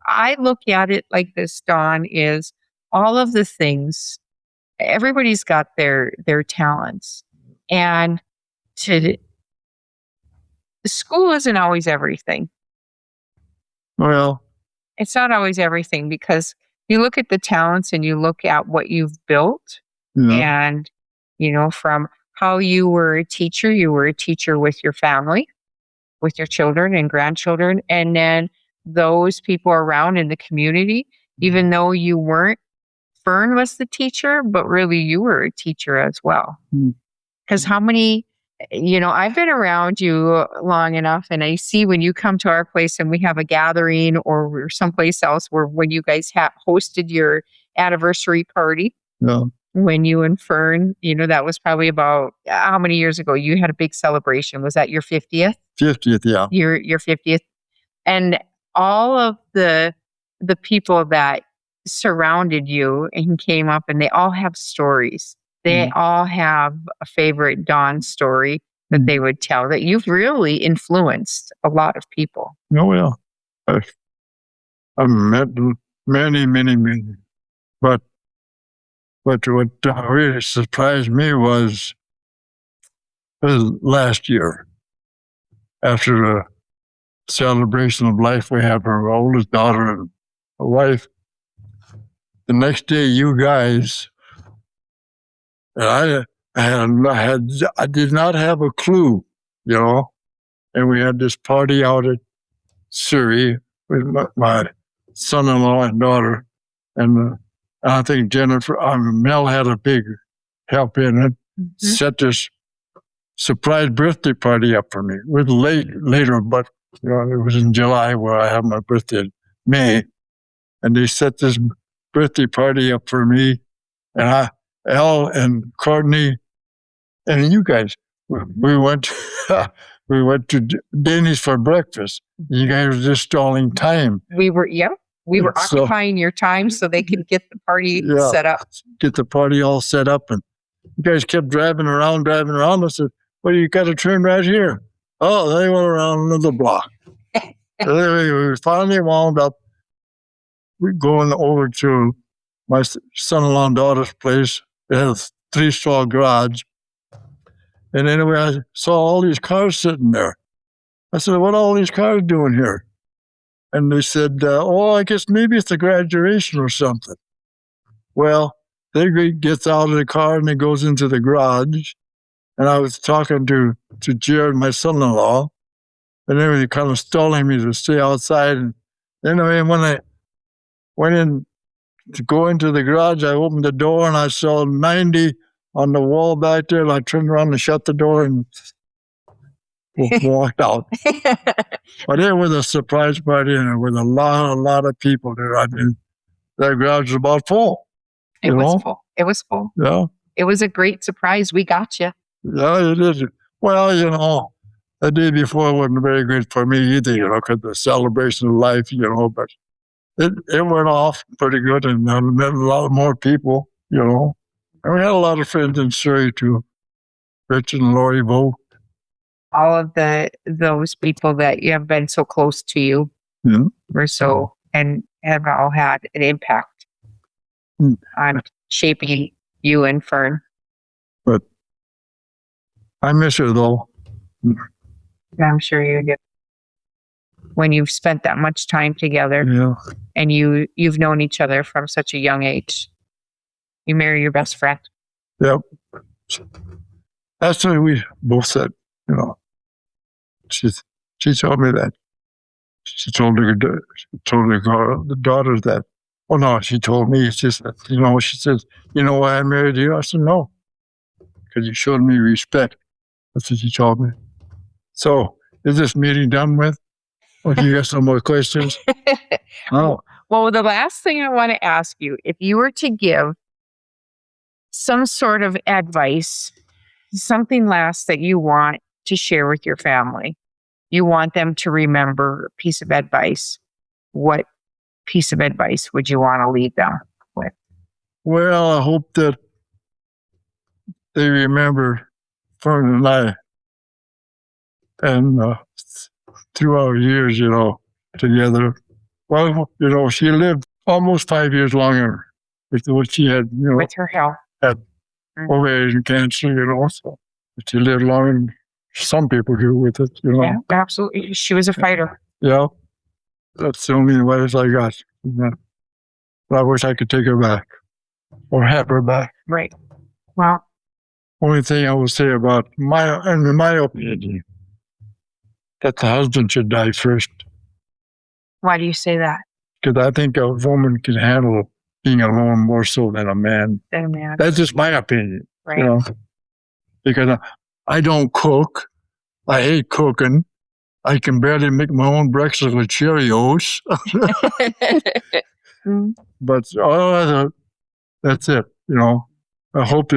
I look at it like this, Don, is all of the things, everybody's got their talents. And school isn't always everything. Well, it's not always everything, because you look at the talents and you look at what you've built and, from how you were a teacher with your family, with your children and grandchildren, and then those people around in the community, even though you weren't, Fern was the teacher, but really you were a teacher as well. Because how many, I've been around you long enough, and I see when you come to our place and we have a gathering or we're someplace else where when you guys hosted your anniversary party, when you and Fern, that was probably about how many years ago? You had a big celebration. Was that your 50th? 50th, yeah. Your 50th. And all of the people that surrounded you and came up, and they all have stories. They all have a favorite Don story that they would tell, that you've really influenced a lot of people. Oh, yeah. I've met many, many, many. But what really surprised me was last year, after the celebration of life we had for our oldest daughter and a wife, the next day, you guys, and I did not have a clue, and we had this party out at Surrey with my son-in-law and daughter, and I think Jennifer, Mel had a big help in it, set this surprise birthday party up for me. It was later, but it was in July where I had my birthday in May, and they set this birthday party up for me, and Al and Courtney and you guys, we went to Denny's for breakfast. You guys were just stalling time. We were occupying your time so they could get the party set up. Get the party all set up, and you guys kept driving around. I said, well, you got to turn right here. Oh, they went around another block. We finally wound up going over to my son-in-law and daughter's place. It had a 3-stall garage. And anyway, I saw all these cars sitting there. I said, what are all these cars doing here? And they said, I guess maybe it's a graduation or something. Well, they gets out of the car and he goes into the garage. And I was talking to Jared, my son-in-law, and they were kind of stalling me to stay outside. And anyway, when I went in to go into the garage, I opened the door and I saw 90 on the wall back there. And I turned around and shut the door and walked out. But it was a surprise party, and there was a lot of people there. I mean, that garage was about full. It was full. Yeah. It was a great surprise. We got you. Yeah, it is. Well, the day before wasn't very good for me either, because the celebration of life, but it went off pretty good, and I met a lot more people, and we had a lot of friends in Surrey too. Rich and Lori both. All of those people that you have been so close to you were so, and have all had an impact on shaping you and Fern. But I miss her though. I'm sure you do. When you've spent that much time together, and you've known each other from such a young age, you marry your best friend. Yep. That's what we both said. She told me that. She told the daughters that. Oh no, she told me. She said, she says, why I married you? I said, no, because you showed me respect. That's what she told me. So, is this meeting done with? Or do you got some more questions? Oh. Well, the last thing I want to ask you, if you were to give some sort of advice, something last that you want to share with your family, you want them to remember a piece of advice, what piece of advice would you want to leave them with? Well, I hope that they remember Fern and I, and through our years, together. Well, she lived almost 5 years longer with what she had, with her health. Had ovarian cancer, so she lived longer than some people do with it, Yeah, absolutely. She was a fighter. Yeah. That's the only advice I got. But I wish I could take her back or have her back. Right. Well, only thing I will say about in my opinion, that the husband should die first. Why do you say that? Because I think a woman can handle being alone more so than a man. That's just my opinion. Right. Because I don't cook. I hate cooking. I can barely make my own breakfast with Cheerios. But that's it. I hope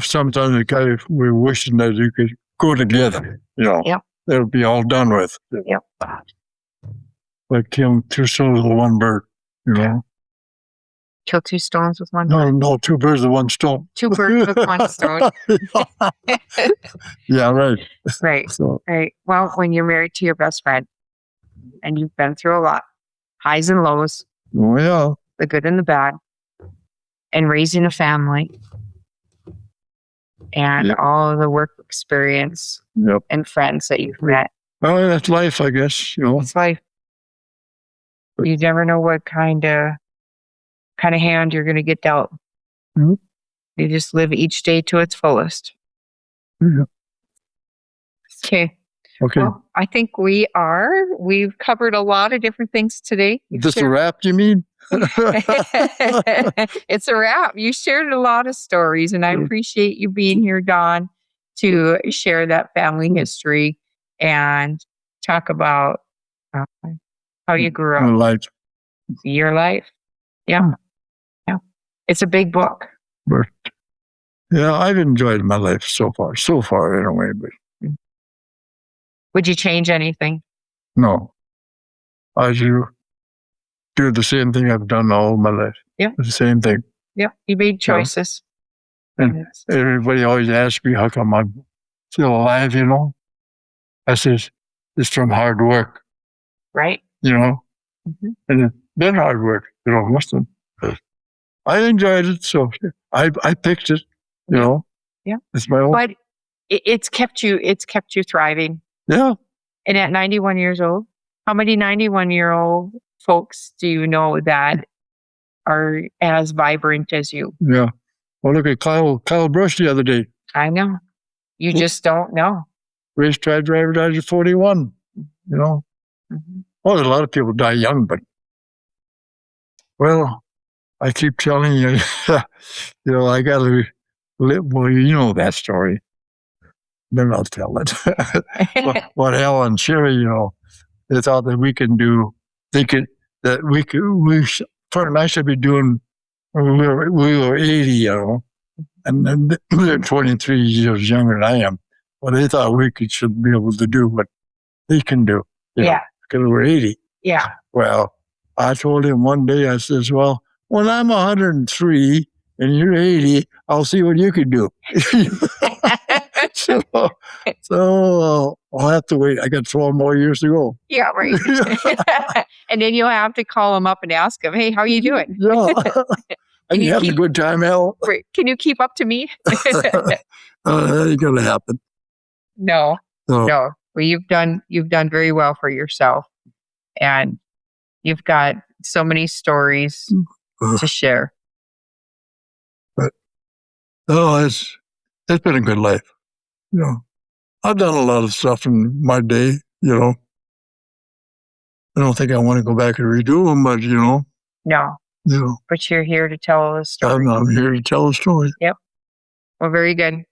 sometimes the guy we're wishing that you could go together. Yep. It'll be all done with. Yep. Like killing two souls with one bird. Kill two stones with one No, bird. no, two birds with one stone. Two birds with one stone. Yeah, right. Right. So, Right. Well, when you're married to your best friend and you've been through a lot, highs and lows, oh yeah, the good and the bad, and raising a family and Yep. all of the work experience yep. and friends that you've met. Well, that's life, I guess. It's life. You never know what kind of hand you're going to get dealt. Mhm. You just live each day to its fullest. Yeah. Okay. Okay. Well, I think we've covered a lot of different things today. You've Just a shared- wrap, you mean? It's a wrap. You shared a lot of stories, and I appreciate you being here, Don, to share that family history and talk about how you grew My up, life. your life. Yeah. Yeah. It's a big book. But, yeah, I've enjoyed my life so far anyway, but Would you change anything? no. I do the same thing I've done all my life. Yeah. The same thing. Yeah. You made choices. And everybody always asks me how come I'm still alive, I says, it's from hard work, Right. And it's been hard work, must have. I enjoyed it, so I picked it, Yeah. It's my own. But it's kept you thriving. Yeah. And at 91 years old, how many 91-year-old folks do you know that are as vibrant as you? Yeah. Well, look at Kyle Brush the other day. I know. You just don't know. Racetrack driver died at 41, Well, a lot of people die young, but, well, I keep telling you, I got to live. Well, you know that story. Then I'll tell it. What Al and Sherry, they thought that we can do, thinking that Fern and I should be doing, we were 80, and then they're 23 years younger than I am. Well, they thought should be able to do what they can do. Yeah. Because we're 80. Yeah. Well, I told him one day, I says, well, when I'm 103 and you're 80, I'll see what you can do. So I'll have to wait. I got 12 more years to go. Yeah, right. And then you'll have to call him up and ask him, hey, how are you doing? Yeah. Are you you having a good time, Al? Right. Can you keep up to me? That ain't going to happen. No. Well, you've done very well for yourself. And you've got so many stories to share. But it's been a good life. I've done a lot of stuff in my day, I don't think I want to go back and redo them, but No. But you're here to tell a story. I'm here to tell a story. Yep. Well, very good.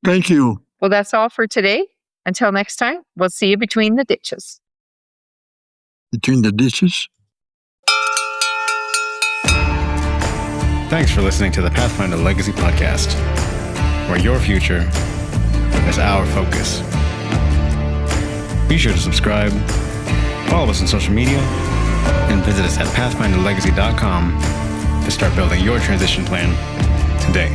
Thank you. Well, that's all for today. Until next time, we'll see you between the ditches. Between the ditches? Thanks for listening to the Pathfinder Legacy Podcast, where your future is our focus. Be sure to subscribe, follow us on social media, and visit us at pathfinderlegacy.com to start building your transition plan today.